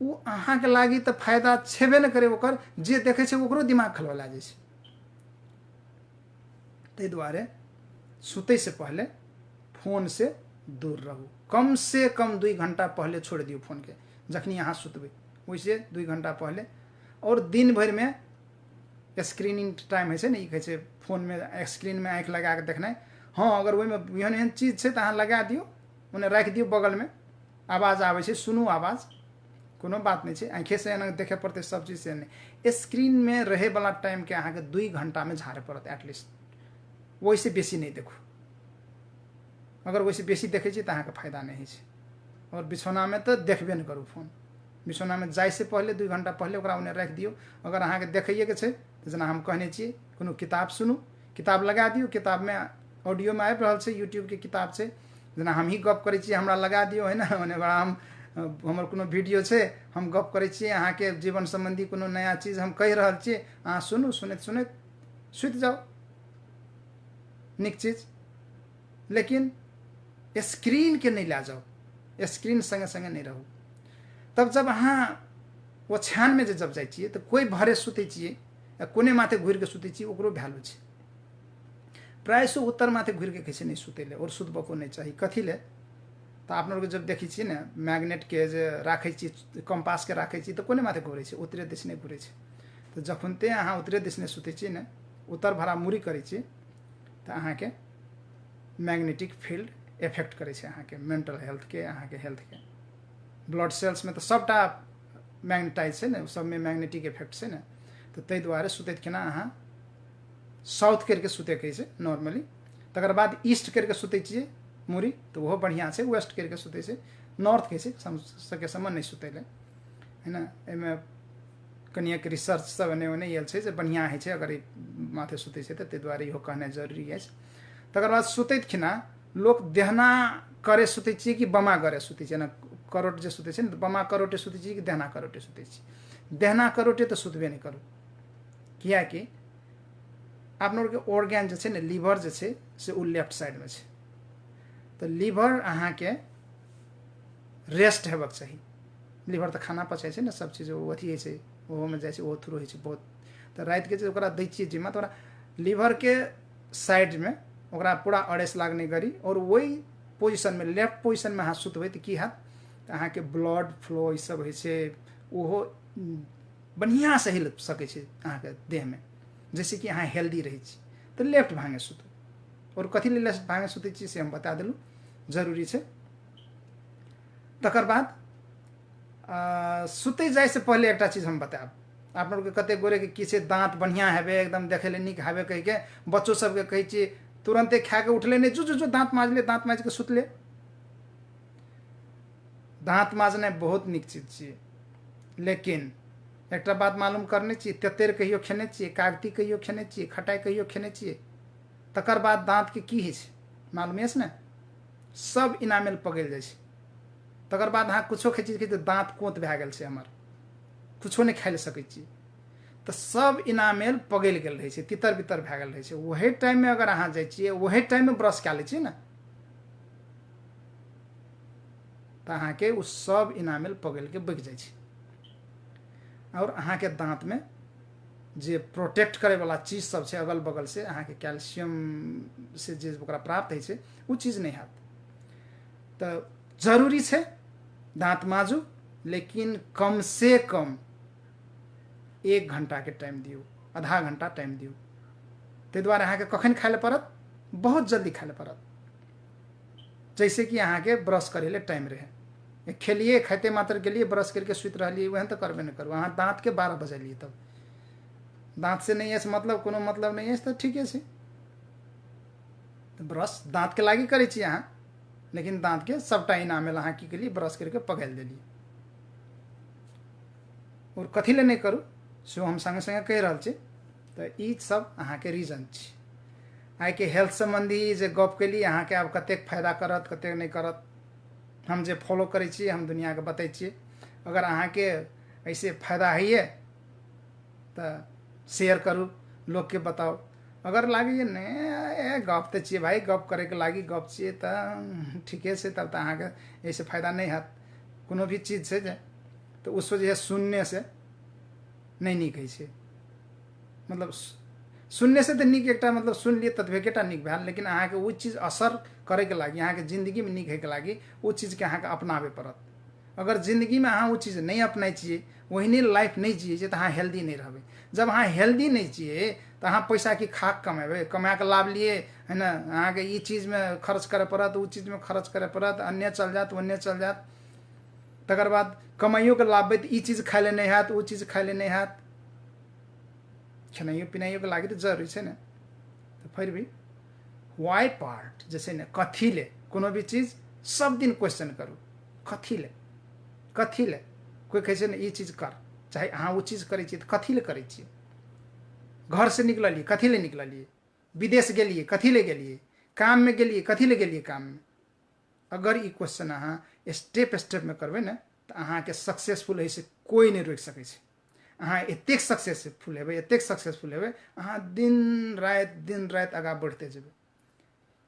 S1: वो अहाँ के लागी तो फायदा छेबे न करे, ओकर जे देखे छै ओकरो दिमाग खलबला जाइ छै। ताहि दुआरे सुतै से पहले फोन से दूर रहू, कम से कम 2 घंटा पहले छोड़ दियो फोन के, जखनी अहाँ सुतबै वैसे 2 घंटा पहले। और दिन भर में स्क्रीनिंग टाइम है ना, कहे छै फोन में स्क्रीन में आँख लगा के देखना। हाँ, अगर वही में एहन एहन चीज छै तो अहाँ लगा दियो, उन्हें रख दियो बगल में, आवाज आबै छै सुनू आवाज, कोनो बात नहीं है, आँखे से एना देखे पड़ते, सब चीज से नहीं। स्क्रीन में रहे वाला टाइम के अहाँ के 2 घंटा में झाड़े पड़त एटलीस्ट, वैसे बेसी नहीं देखू। अगर वैसे बेसी देखे तो अहाँ के फायदा नहीं है। और बिछौना में तो देखबे नहीं करू फोन, बिछौना में जाए से पहले 2 घंटा पहले ओकरा उन्हें रख दियो। अगर अहाँ के देखिए के छै तो जना हम कहने छी कोनो किताब सुनू, किताब लगा दियौ, किताब में ऑडियो में आबि रहल छै, यूट्यूब के किताब छै, जेना हम ही गप करै छियै हमरा लगा दियौ है ना, ओने बड़ा हम हमर कोनो वीडियो छै, हम गप करै छियै अहाँके जीवन संबंधी कोनो नया चीज हम कहि रहल छियै, अहाँ सुनू, सुनैत सुनैत सुति जाओ, नीक चीज। लेकिन स्क्रीन के नहीं ला जाओ, स्क्रीन संगे संगे नहीं रहू। तब जब अहाँ ओछान में जब जाइ छियै तो कोई भरे सुते छियै या कोने माथे घुर के सुते छियै, ओकरो भ्यालु छै। प्राय सो उत्तर माथे घुर के कैसे नहीं सुतेले और सुतबको नहीं चाहिए। कथी ले तो आप लोग जब देखी छियै ने मैग्नेट के जे राखै छियै, कंपास के राखै छियै तो कोने माथे घुरे छै, उत्तरे दिश नहीं घुरे छै। तो जखनते अहाँ उत्तरे दिश ने सुते छियै ने, उत्तर भरा मुड़ी करै छियै तो अहाँ के मैग्नेटिक फील्ड इफेक्ट करे छै, अहाँ के मेंटल हेल्थ के, अहाँ के हेल्थ के। ब्लड सेल्स में तो सबटा मैग्नेटाइज छै ने, सब में मैग्नेटिक इफेक्ट छै ने। तो तै दुआरे सुतैत केना अहाँ साउथ करके सुते कहै छै नॉर्मली, तकर बाद ईस्ट करके सुते छियै मुड़ी तो वो बढ़िया छै, वेस्ट करके सुते छै, नॉर्थ कहै छै सके समय नहीं सुतेले है ना। एमे कनिया रिसर्च सब एने ओने आयल छै जे बढ़िया है छै अगर माथे सुते छै, तो तै दुआरे इहो कहनाइ जरूरी अछि। तकर बाद सुतैत खिना लोक देहना करे सुते छियै कि बमा करे सुते छियै ना, करोट जे सुते छै ने बमा करोटे सुते छियै कि देहना करोटे सुते छियै। देहना करोटे तो सुतबे नहीं करू, कियाकि आप लोग के ऑर्गन जे छै ने, लीवर जे छै से उ लेफ्ट साइड में छै। तो लीवर अहाँ के रेस्ट हेबक चाहिए। लीवर तो खाना पचाइ छै ने, सब चीज अथी होइ छै, ओहो में जाइ छै, ओहो थ्रू होइ छै बहुत। तो रात के जे ओकरा दै छियै जिम्मा, तो लीवर के साइड में ओकरा पूरा अड़ेस लागने गरी और वही पोजिशन में, लेफ्ट पोजिशन में अहाँ सुतबै तो की हैत, अहाँ के ब्लड फ्लो ई सब होइ छै, ओहो बढ़िया से हिल सकै छै अहाँ के देह में, जैसे कि अहाँ हेल्दी रही छी। तो लेफ्ट भांगे सुतू। और कथी ले लेफ्ट भांगे सुते छी से हम बता देलू, जरूरी छै। तकर बाद सुते जाए से पहले एक चीज हम बताब, आप लोग के कते गोरे के की छै दांत बढ़िया हेबे, एकदम देखे ले निक हेबे कह के बच्चों सब के कहै छी तुरंते खा के उठले नहीं, जो जो जो दांत माज ले, दांत माज के सुतले। दांत माजनाइ बहुत निक चीज छियै, लेकिन एक बात मालूम करने छियै, तेतर कहियो खेने छियै, कागती कहियो खेने छियै, खटाई कहियो खेने छियै, तकर बाद दांत के की होइ छै मालूम अछि ने, सब इनामेल पगल जाइ छै। तकर बाद अहाँ कुछो खाइ छी तऽ दांत कोत भए गेल छै हमर, कुछो नहीं खाइ ले सकै छी, तो सब इनामेल पगल गेल रहे छै, तितर बितर भए गेल रहे छै। वही टाइम में अगर अहाँ जाइ छियै, वही टाइम में ब्रश कए लै छियै ने, तो अहाँ के उ सब इनामेल पगल के बच जाइ छै। और अहाँ के दांत में जे प्रोटेक्ट करे वाला चीज सब छै अगल बगल से, अहाँ के कैल्शियम से जे ओकरा प्राप्त होइ छै, उ चीज नहीं हैत। तो जरूरी छै दांत माजू, लेकिन कम से कम 1 घंटा के टाइम दियो, आधा घंटा टाइम दियो। तै दुआरे अहाँ के कखन खाय ले पड़त, बहुत जल्दी खाय ले पड़त, जैसे कि अहाँ के ब्रश करे ले टाइम रहे। खेलिए खाते मात्र के लिए ब्रश करके सुत रहिए, वहन तो करबे नहीं करू। अहाँ दांत के 12 बजलिए, तब दांत से नहीं है मतलब कोनो मतलब नहीं है तो ठीके छै। तो ब्रश दांत के लागी करे छी अहाँ, लेकिन दांत के सबटा इनामेल अहाँ की केलिए ब्रश करके पगाल देलिए। और कथी ले नहीं करू से हम संगे संगे कह रहल छी। तो ई सब अहाँ के रीजन छी। आइ के हेल्थ संबंधी जे गप केली अहाँ के आब कतेक फायदा करत कतेक नहीं करत, हम जे फॉलो करे छी, हम दुनिया के बताइ छियै। अगर अहाँ के ऐसे फायदा है तो शेयर करू, लोग के बताओ। अगर लागे ने गप तो चाहिए भाई, गप करे के लागी गप चाहिए तो ठीके से, तब तो अहाँ के ऐसे फायदा नहीं हैत कोनो भी चीज से जे, तो उस वजह सुनने से नहीं नीक है छै। मतलब सुनने से तो नीक एकटा मतलब सुन लिए ततबेटा नीक भेल, लेकिन अहाँ के वो चीज असर करे के लागी, अहाँ के जिंदगी में नीक है के लागी वो चीज के अहाँ के अपनाबे पड़त। अगर जिंदगी में अहाँ वो चीज नहीं अपनाइ छियै, वही लाइफ नहीं जिये छियै, तो अहाँ हेल्दी नहीं रहबै। जब अहाँ हेल्दी नहीं छियै तो अहाँ पैसा की खाक कमेबै, कमा के लाभ लिए है ना, अहाँ के ई चीज में खर्च करे पड़त, वो चीज में खर्च करे पड़त, अन्य चल जात ओन्ने चल जात। तकर बाद कमाइयो के लाभबै तो ई चीज खाय ले नहीं हैत, वो चीज खाय ले नहीं हैत। खेनाइयो पिनाइयो के लागी तो जरूरी छै ने। तो फिर भी वाई पार्ट जैसे ने कथी ले कोनो भी चीज सब दिन क्वेश्चन करू, कथी ले कथी ले। कोई कहै छै ने ई चीज कर, चाहे अहाँ वो चीज करै छियै तो कथी ले करै छियै। घर से निकलिए कथी ले निकलिए, विदेश गेलिए कथी ले गेलिए, काम में गेलिए कथी ले गेलिए काम में। अगर ई क्वेश्चन अहाँ स्टेप स्टेप में करबै ने तो अहाँ के सक्सेसफुल है से कोई नहीं रोक सकै छै। अहाँ एतेक सक्सेसफुल हेबै, एतेक सक्सेसफुल हेबै, अहाँ दिन रात आगाँ बढ़ते जेबै।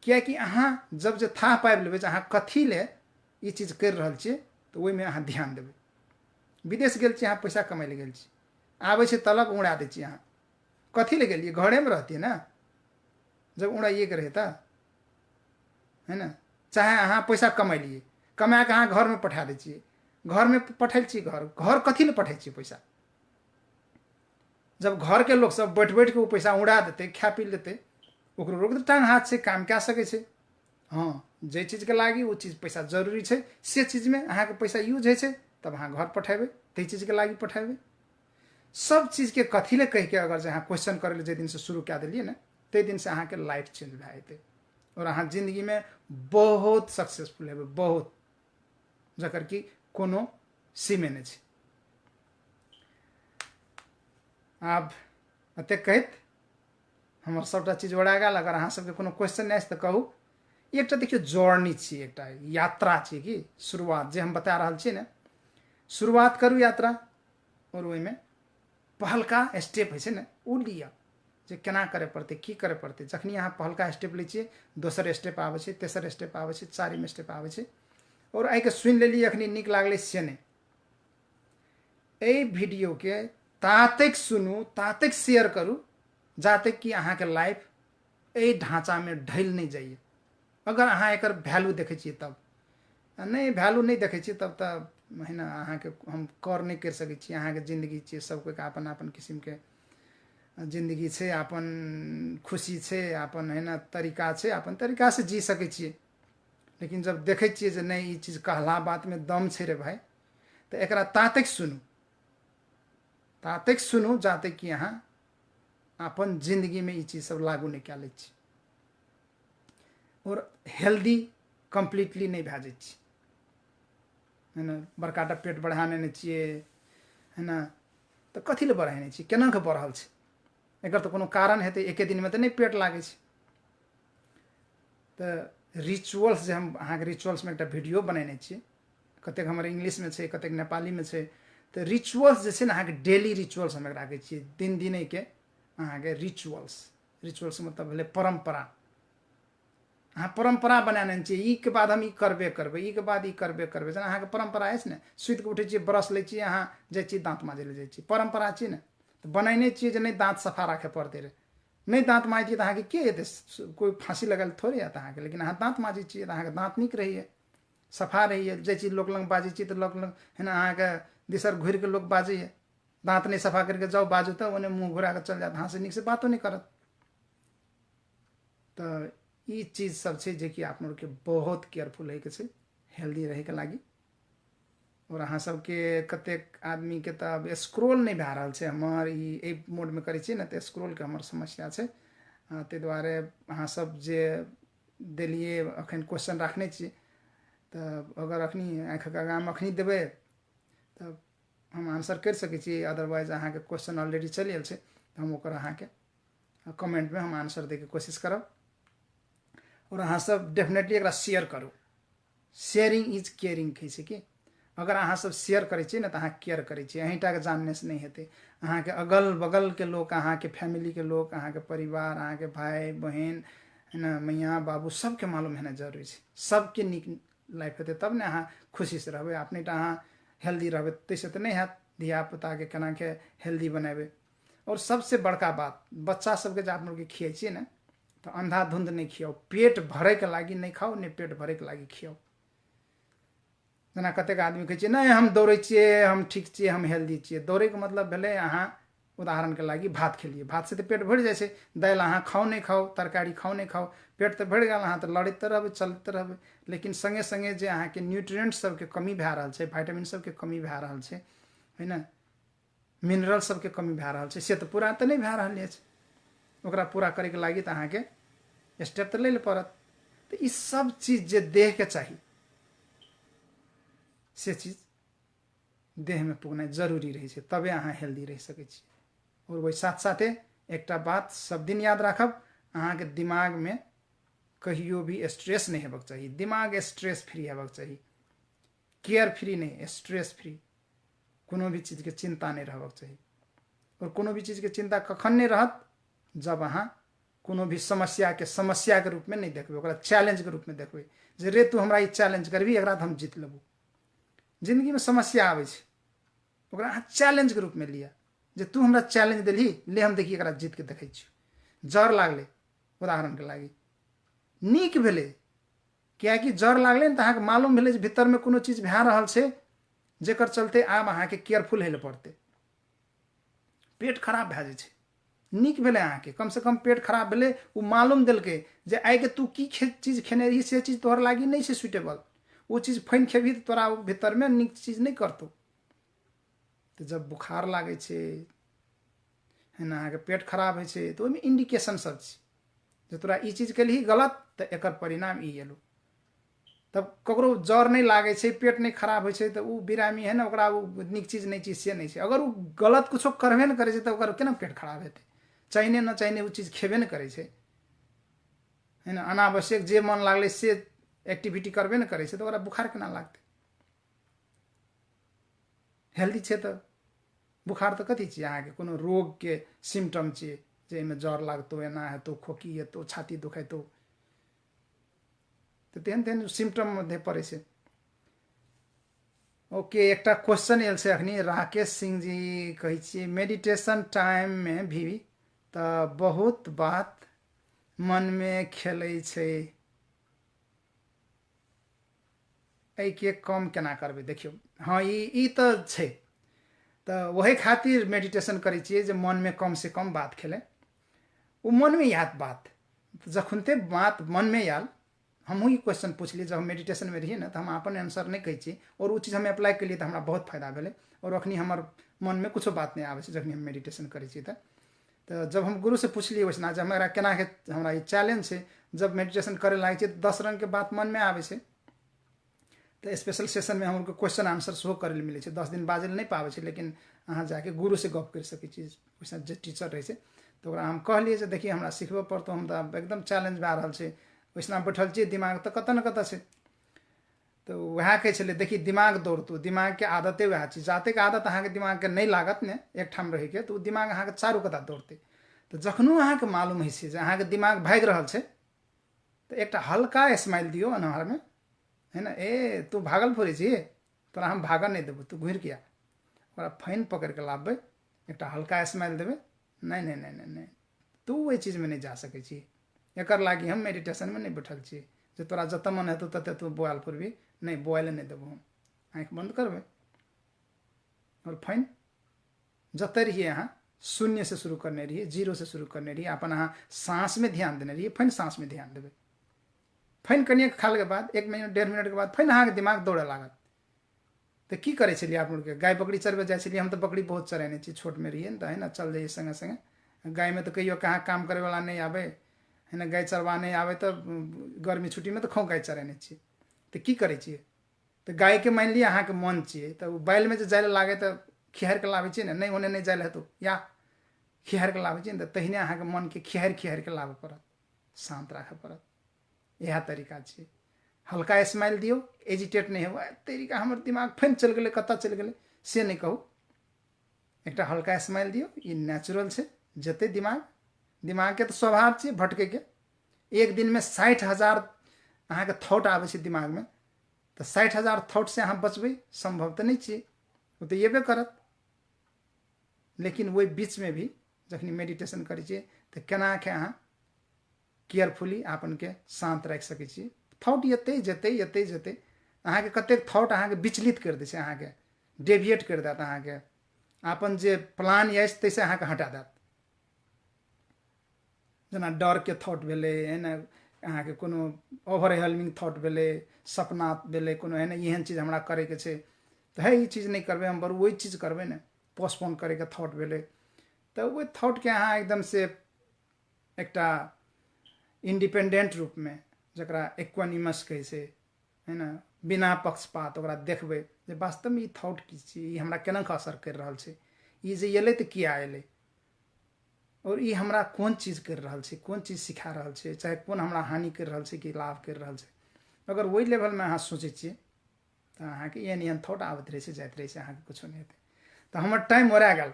S1: कियाकि अहाँ जब जे था पाबि लेबै जे अहाँ कथी ले ई चीज कर रहल छियै तो ओहिमे अहाँ ध्यान देबै। विदेश गेल छी, अहाँ पैसा कमाइ ले गेल छी, आबै छै तलब उड़ा दै छी, अहाँ कथी ले गेलिए, घरे में रहतिए ना जब उड़ाइएके रहे तो, है ना। चाहे अहाँ पैसा कमैलिए, कमा के अहाँ घर में पठा दै छियै, घर में पठैल छी, घर कथी ले पठै छियै पैसा। जब घर के लोग सब बैठ के वो पैसा उड़ा देते, खा पी लेते, ओकरो रोक टांग हाथ से काम कए सकै छै। हाँ, जे चीज के लागी वो चीज पैसा जरूरी छै, से चीज में अहाँ के पैसा यूज है छै, तब अहाँ घर पठेबै, ते चीज के लागी पठेबै। सब चीज के कथी ले कह के अगर जे अहाँ क्वेश्चन करे जे दिन से शुरू कए देलिए ना, ते दिन से अहाँ के लाइफ चेंज भए जेतै और अहाँ जिंदगी में बहुत सक्सेसफुल हेबै, बहुत, जकर कि कोनो सीमे नहीं छै। आब एते कहत हमर सबटा चीज ओरा गेल। अगर अहाँ सबके कोनो क्वेश्चन नहीं तो कहू। एकटा देखियो जर्नी छी, एकटा यात्रा छी कि शुरुआत जे हम बता रहल छी ने, शुरुआत करू यात्रा और ओहिमे पहलका स्टेप है ना ओ लिया जे केना करे पड़ते, की करे पड़ते। जखनी अहाँ पहलका स्टेप लै छियै, दोसर स्टेप आबै छै, तेसर स्टेप आबै छै, चारिम स्टेप आबै छै। और एहिके सुनि लेलिए अखनी नीक लागलै से नहीं, एहि वीडियो के तातेक सुनू, तातेक शेयर करू जातेक कि अहाँ के लाइफ एहि ढांचा में ढल नहीं जाइए। अगर अहाँ एकर वैल्यू देखै छियै तब, नहीं वैल्यू नहीं देखै छियै तब तो है ना अहाँ के हम कर नहीं कर सकै छी। अहाँ के जिंदगी छै, सबको अपन अपन किस्म के जिंदगी छै, अपन खुशी छै, अपन है ना तरीका छै, अपन तरीका से जी सकै छियै। लेकिन जब देखै छियै जे नहीं ई चीज कहला बात में दम छै रे भाई, तो एकरा तातेक सुनू जाते कि अहाँ अपन जिंदगी में ई चीज सब लागू नहीं कए लै छी और हेल्दी कम्प्लीटली नहीं भए जाइ छी, है ना। बड़काटा पेट बढ़ा नहीं छियै, है ना, तो कथी ले बढ़ा नहीं छी, केना के बढ़ल छै, एकर तो कोनो कारण हेतै। एके दिन में तो नहीं पेट लागे छै। तो रिचुअल्स जे हम अहाँ के रिचुअल्स में एक वीडियो बनेने छियै, कतेक हमर इंग्लिश में छै, कतेक नेपाली में छै। तो रिचुअल्स जे छै ने अहाँ के डेली रिचुअल्स हम राखै छियै, दिन दिने के अहाँ के रिचुअल्स मतलब भेलै परंपरा। अहाँ परंपरा बनाने छियै, ई के बाद हम ई करबे करबै, ई के बाद ई करबे करबै। जेना अहाँ के परंपरा अछि ने, सुति के उठै छियै, ब्रश लै छियै, अहाँ जाइ छियै दांत माजै ले जाइ छियै, परंपरा छियै ने। तो बनैने छियै जे नहीं दांत सफा राखे पड़तै रे, नहीं दांत माजिए तो अहाँ के के हेतै, कोई फांसी लगल थोड़े आयत अहाँ के। लेकिन अहाँ दांत माजै छियै तो अहाँ के दांत नीक रहैए, सफा रहैए। जाइ चीज लोक लग बाजै छियै तो लोक लग है ना अहाँ के दिसर घुरि के लोक बाजैए। दांत नहीं सफा करके जाओ बाजू तो उन्हें मुंह घुरा के चल जात, अहाँ से नीक से बातो नहीं करत। तो ई चीज सब छै जे कि आप लोग के बहुत केयरफुल है के छै हेल्दी रहे के लागी। और अहाँ सबके कतेक आदमी के तो अब स्क्रोल नहीं भए रहल छै हमर ई मोड में करै छियै ने, तो स्क्रोल के हमर समस्या छै। ताहि दुआरे अहाँ सब जे देलिए अखन क्वेश्चन राखने छियै, तो अगर अखनी आँखिक आगाँ अखनी देबै तब हम आंसर कर सकै छी। अदरवाइज अहाँ के क्वेश्चन ऑलरेडी चलि गेल छै, तो हम ओकर अहाँ के कमेंट में हम आंसर दे के कोशिश करब। और अहाँ सब डेफिनेटली एकरा शेयर करू। शेयरिंग इज केयरिंग कहै छै कि अगर अहाँ सब शेयर करै छियै ने तो अहाँ केयर करै छियै। अहींटा के जानने से नहीं हेतै, अहाँ के अगल बगल के लोग, अहाँ के फैमिली के लोग, अहाँ के परिवार, अहाँ के भाई बहन, है ना, मैया बाबू, सबके मालूम होना जरूरी छै। सबके नीक लाइफ हेतै तब ने अहाँ खुशी से रहबै। अपने टा अहाँ हेल्दी रहबै तैसे तो नहीं हैत। धिया पुता के केना के हेल्दी बनेबै। और सबसे बड़का बात, बच्चा सबके जे आप लोग के खियै छियै ने तो अंधाधुंध नहीं खियाओ। पेट भरे के लागी नहीं खाओ, नहीं पेट भरे के लागी खियाओ। जेना कतेक आदमी कहै छै नहीं हम दौड़ै छियै, हम ठीक छियै, हम हेल्दी छियै। दौड़े के मतलब भेलै अहाँ उदाहरण के लागी भात खेलिए, भात से तो पेट भरि जाइ छै। दालि अहाँ खाओ नहीं खाओ, तरकारी खाओ नहीं खाओ, पेट तो भरि गेल, अहाँ तो लड़ते रहबै, चलते रहबै। लेकिन संगे संगे जे अहाँ के न्यूट्रिएंट सबके कमी भए रहल छै, विटामिन सबके कमी भए रहल छै, है ना, मिनरल सबके कमी भए रहल छै, से तो पूरा तो नहीं भए रहल अछि। ओकरा पूरा करे के लागी तो अहाँ के स्टेप तो ले पड़त। तो ई सब चीज जे देह के चाहिए से चीज देह में पुगनाइ जरूरी रहे छै, तबे अहाँ हेल्दी रह सकै छी। और वही साथ साथे एकटा बात सब दिन याद राखब, अहाँ के दिमाग में कहियो भी स्ट्रेस नहीं हेबाक चाहिए। दिमाग स्ट्रेस फ्री हेबाक चाहिए, केयर फ्री नहीं, स्ट्रेस फ्री। कोनो भी चीज के चिंता नहीं रहबाक चाहिए। और कोनो भी चीज के चिंता कखन नहीं रहत जब अहाँ कोनो भी समस्या के रूप में नहीं देखबै, ओकरा चैलेंज के रूप में देखबै जे रे तू हमरा ई चैलेंज करबी, एकरा हम जीत लेबू। जिंदगी में समस्या आबै छै, ओकरा अहाँ चैलेंज के रूप में लिया जे तू हमरा चैलेंज देलही, ले हम देखी एकरा जीत के देखै छियौ। जर लागलै उदाहरण के लागि, नीक भेलै, कियाकि जर लागलै ने तऽ अहाँके मालूम भेलै जे भीतर में कोनो चीज भए रहल छै जेकर चलते आब अहाँके केयरफुल होइ लए पड़तै। पेट खराब भए जाइ छै, नीक भेलै अहाँके, कम से कम पेट खराब भेलै, ओ मालूम देलकै जे आइके तू की चीज खेने रही से चीज तोहर लागी नहीं छै सुटेबल, वो चीज फैन खेबही तऽ तोरा भीतर में नीक चीज नहीं करतौ। तो जब बुखार लागे छै है ना, अहाँके पेट खराब होइ छै, तऽ ओहिमे इंडिकेशन सब छै जे तोरा ई चीज केलही गलत तऽ एकर परिणाम ई एलो। तब ककरो जर नहीं लागे छै, पेट नहीं खराब होइ छै, तऽ उ बिरामी है ना, ओकरा नीक चीज नहीं छै से नहीं छै। अगर उ गलत कुछो करबे नहीं करे छै तऽ ओकर केना पेट खराब हेतै? चाहिए न चाहिए उ चीज खेबे नहीं करे छै, है ना, अनावश्यक जे मन लागले से एक्टिविटी करबे नहीं करे छै, तो ओकरा बुखार केना लागतै? हेल्दी छै तऽ बुखार तऽ कथी छियै? अहाँके कोनो रोग के सिम्टम छियै जे एहिमे जर लागतौ, एना हेतौ, खोकी हेतौ, छाती दुखेतौ, तऽ तेहन तेहन सिम्टम मध्ये पड़ै छै। ओके, एक क्वेश्चन आयल छै अखनी, राकेश सिंह जी कहै छियै मेडिटेशन टाइम में भी तऽ बहुत बात मन में खेलै छै, एहिके कम केना करबै? देखियौ, हाँ ई तऽ छै, तऽ वही खातिर मेडिटेशन करै छियै जे मन में कम से कम बात खेले। वो मन में याद बात, जखुनते बात मन में आयल, हमहूँ ई क्वेश्चन पूछलिए जब हम मेडिटेशन में रहिए ना, तो हम अपन आंसर नहीं कहै छी, और वो चीज़ हम अप्लाई केलिए तो हमरा बहुत फायदा भेलै। और अखनी हमर मन में कुछो बात नहीं आबै छै जखनी हम मेडिटेशन करै छी। तो जब हम गुरु से पूछलिए वैसना जब हमरा केना के हमरा ई चैलेंज छै, जब मेडिटेशन करे लागे छै 10 रंग के बात मन में आबै छै, तो स्पेशल सेशन में हमको क्वेश्चन आंसर सेहो करे मिले छै। 10 दिन बाजे नहीं पावे छै, लेकिन अहाँ जाके गुरु से गप कर सकै छी, वैसा जे टीचर रहे छै। तो ओकरा हम कहलिए जे देखिए हमरा सिखबे पड़तो, हम तो एकदम चैलेंज भए रहल छै, वैसना बैठल छी, दिमाग तो कतऽ न कतऽ छै। तो वह कहे छले देखिए दिमाग दौड़तौ, दिमाग के आदते वह चीज, जाते के आदत अहाँ के दिमाग के नहीं लागत ने एक ठाम रह के, तो दिमाग अहाँ के चारू कता दौड़ते। तो जखनो अहाँ के मालूम है जे अहाँ के दिमाग भाग रहल छै, तो एक हल्का स्माइल दियो अनहार में, है ना, ए तू भागल फोड़े छी, तोरा हम भागल नहीं देबो, तू घुर किया, ओकरा फाइन पकड़ के लाबे, एक हल्का स्माइल देवे, नहीं नहीं नहीं नहीं नहीं, तू वही चीज में नहीं जा सके छी, एकर लागी हम मेडिटेशन में नहीं बैठल छी जे तोरा जत मन हेतौ तते तू बोआल फोड़बी, नहीं बोआले नहीं देबो, हम आँख बंद करबे और फाइन। जते रहिए अहाँ शून्य से शुरू करने रहिए, जीरो से शुरू करने रहिए, अपन अहाँ सांस में ध्यान देने रहिए, फाइन सांस में ध्यान देवे, फाइन कनिए खाल के बाद 1 मिनट 1.5 मिनट के बाद फाइन अहाँ के दिमाग दौड़े लागत। तो की करे छलिए आप लोग के? गाय बकरी चरबे जाए छलिए, हम तो बकरी बहुत चरेने छी, छोट में रहिए तो, है ना, चल जाइए संगे संगे। गाय में तो कहियो कहाँ काम करे वाला नहीं आवे, है ना, गाय चरवा नहीं आवे, तो गर्मी छुट्टी में तो खूब गाय चरेने छी। तो की करे छिए? तो गाय के मान लिये अहाँ के मन चाहिए, तो बैल में जो जाए लागे तो खिहार के लावे चाहिए, नहीं होने नहीं जाए हेतु या खिहार के लावे चाहिए, तो तहिने अहाँ के मन के खिहार खिहार के लावे पड़त, शांत रखे पड़त। यह तरीका छै। हल्का स्माइल दियो, एजिटेट नहीं हो, तरीका हमर दिमाग फेन चल गए, कत चल गए से नहीं कहू, एक हल्का स्माइल दियो, ये नेचुरल छै। जते दिमाग के तो स्वभाव छै भटके के, एक दिन में 60,000 अहाँ के थॉट आवे छै दिमाग में, तो 60,000 थॉट से अहाँ बचबे संभव तो नहीं छै, वो तो येबे करत। लेकिन वही बीच में भी जखनी मेडिटेशन करे छिए तो केना के अहाँ केयरफुली अपन के शांत रख सकै छी। थॉट येते जेते येते जेते अहाँ के कतेक थॉट अहाँ के विचलित कर दे छै, अहाँ के डेविएट कर देत, अहाँ के अपन जे प्लान अछि तैसे अहाँ के हटा देत। जना डर के थॉट भेले, है ना, अहाँ के कोनो ओवरवेलमिंग थॉट भेले, सपना भेले कोनो, है ना, एहन चीज हमरा करे के छै, तो है ई चीज नहीं करबे हम, बरू वही चीज करबे ने, पोस्टपोन करे के थॉट भेले, तो वही थॉट के अहाँ एकदम से एकटा इंडिपेंडेंट रूप में, जकरा इक्वानिमस कहै छै, है ना, बिना पक्षपात ओकरा देखबै जे वास्तव में ई थॉट की छी, ई हमरा केना असर कर रहल छै, ई जे एलै तऽ किया एलै, और ई हमरा कोन चीज कर रहल छै, कोन चीज सिखा रहल छै, चाहे कोन हमरा हानि कर रहल छै कि लाभ कर रहल छै। अगर वही लेवल में अहाँ सोचै छियै तो अहाँके एहन एहन थॉट आबैत रहै छै, जाइत रहै छै, अहाँके कुछो नहीं हेतै। तो हमर टाइम ओरा गेल,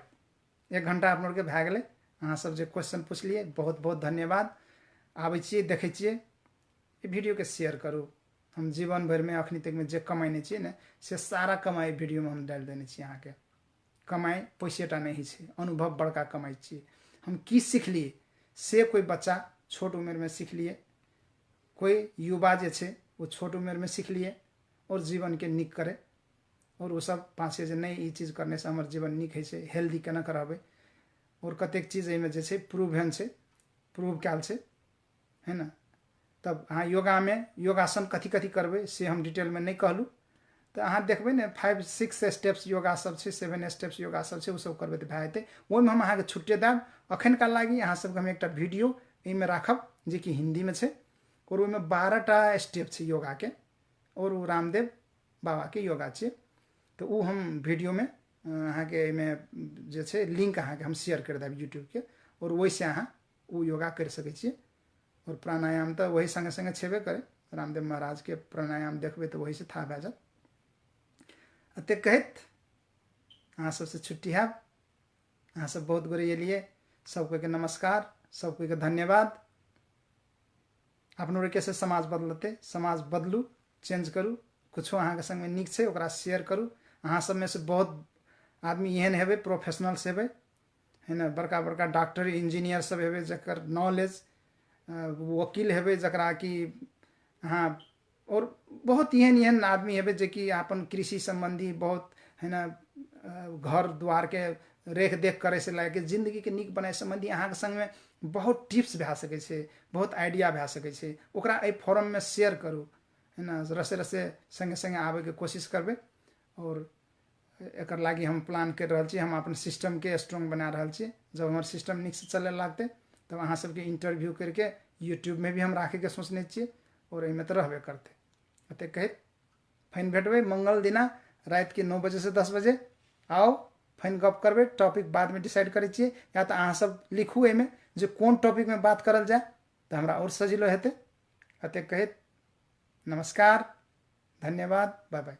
S1: 1 घंटा अपना के भए गेलै। अहाँ सब जे क्वेश्चन पुछलिए बहुत बहुत धन्यवाद। आबै छियै, देखै छियै, ई वीडियो के शेयर करू। हम जीवन भर में अखनी तक में जे कमाइने छियै ने से सारा कमाई वीडियो में हम डाल देने छियै। अहाँके कमाई पैसेटा नहीं है, अनुभव बड़का कमाई छियै। हम की सीखलिए से कोई बच्चा छोट उम्र में सीख लिए, कोई युवा जे छै वो छोट उम्र में सीख लिए और जीवन के नीक करे। और वो सब पाछे जे नहीं, ई चीज करने से हमार जीवन नीक है छै, हेल्दी केना कराबे, और कतेक चीज एहिमे जे छै प्रूवन छै, प्रूव कैल छै, है ना। तब अहाँ योगा में योगासन कथी कथी करबै से हम डिटेल में नहीं कहलू। तो अहाँ देखबै ने 5-6 स्टेप्स योगा सब छै, 7 स्टेप्स योगा सब छै, वो सब करबै तो भए जेतै। ओहिमे हम अहाँके छुट्टे देब। अखनका लागी अहाँ सबके हम एकटा वीडियो एहिमे राखब जे कि हिंदी में छै, और ओहिमे 12टा स्टेप छै योगा के, और वो रामदेव बाबा के योगा छै। तो वो हम वीडियो में अहाँके एहिमे जे छै लिंक अहाँके हम शेयर कर देब यूट्यूब के, और वैसे अहाँ वो योगा कर सकै छियै। और प्राणायाम तो वही संगे संगे छेबे करे, रामदेव महाराज के प्राणायाम देखबै तो वही से था भए जात। अते कहत अहाँ सबसे छुट्टी हैब। अहाँ सब बहुत गोरे एलिए, सब कोई के नमस्कार, सब कोई के धन्यवाद। अपनो कैसे समाज बदलते, समाज बदलू, चेंज करू। कुछो अहाँके संग में नीक छै ओकरा शेयर करू। अहाँ सब में से बहुत आदमी एहन हेबै, प्रोफेशनल्स हेबै, है ना, बड़का बड़का डॉक्टर इंजीनियर सब हेबै जकर नॉलेज, वकील हेबै जकरा कि हाँ, और बहुत एहन एहन आदमी हेबै जे कि अपन कृषि संबंधी बहुत, है ना, घर द्वार के रेख देख करे से लाके जिंदगी के नीक बनाए संबंधी अहाँके संग में बहुत टिप्स भए सकै छै, बहुत आइडिया भए सकै छै। ओकरा एहि फॉरम में शेयर करू, है ना, रसे रसे संगे संगे आबे के कोशिश करबै। और एकर लागी हम प्लान कर रहल छी, हम अपन सिस्टम के स्ट्रॉन्ग बना रहल छी। जब हमार सिस्टम नीक से चले लागते तब अहाँ सबके इंटरव्यू करके यूट्यूब में भी हम राखे के सोचने छियै, और एहिमे तो रहबे करते। अते कहत फेन भेटबै मंगल दिना रात के 9 बजे से 10 बजे। आओ फेन गप करबै, टॉपिक बाद में डिसाइड करे छियै, या तो अहाँ सब लिखू एहिमे जे कोन टॉपिक में बात करल जाए तो हमरा और सजिलो हेतै। अते कहत नमस्कार, धन्यवाद, बाय बाय।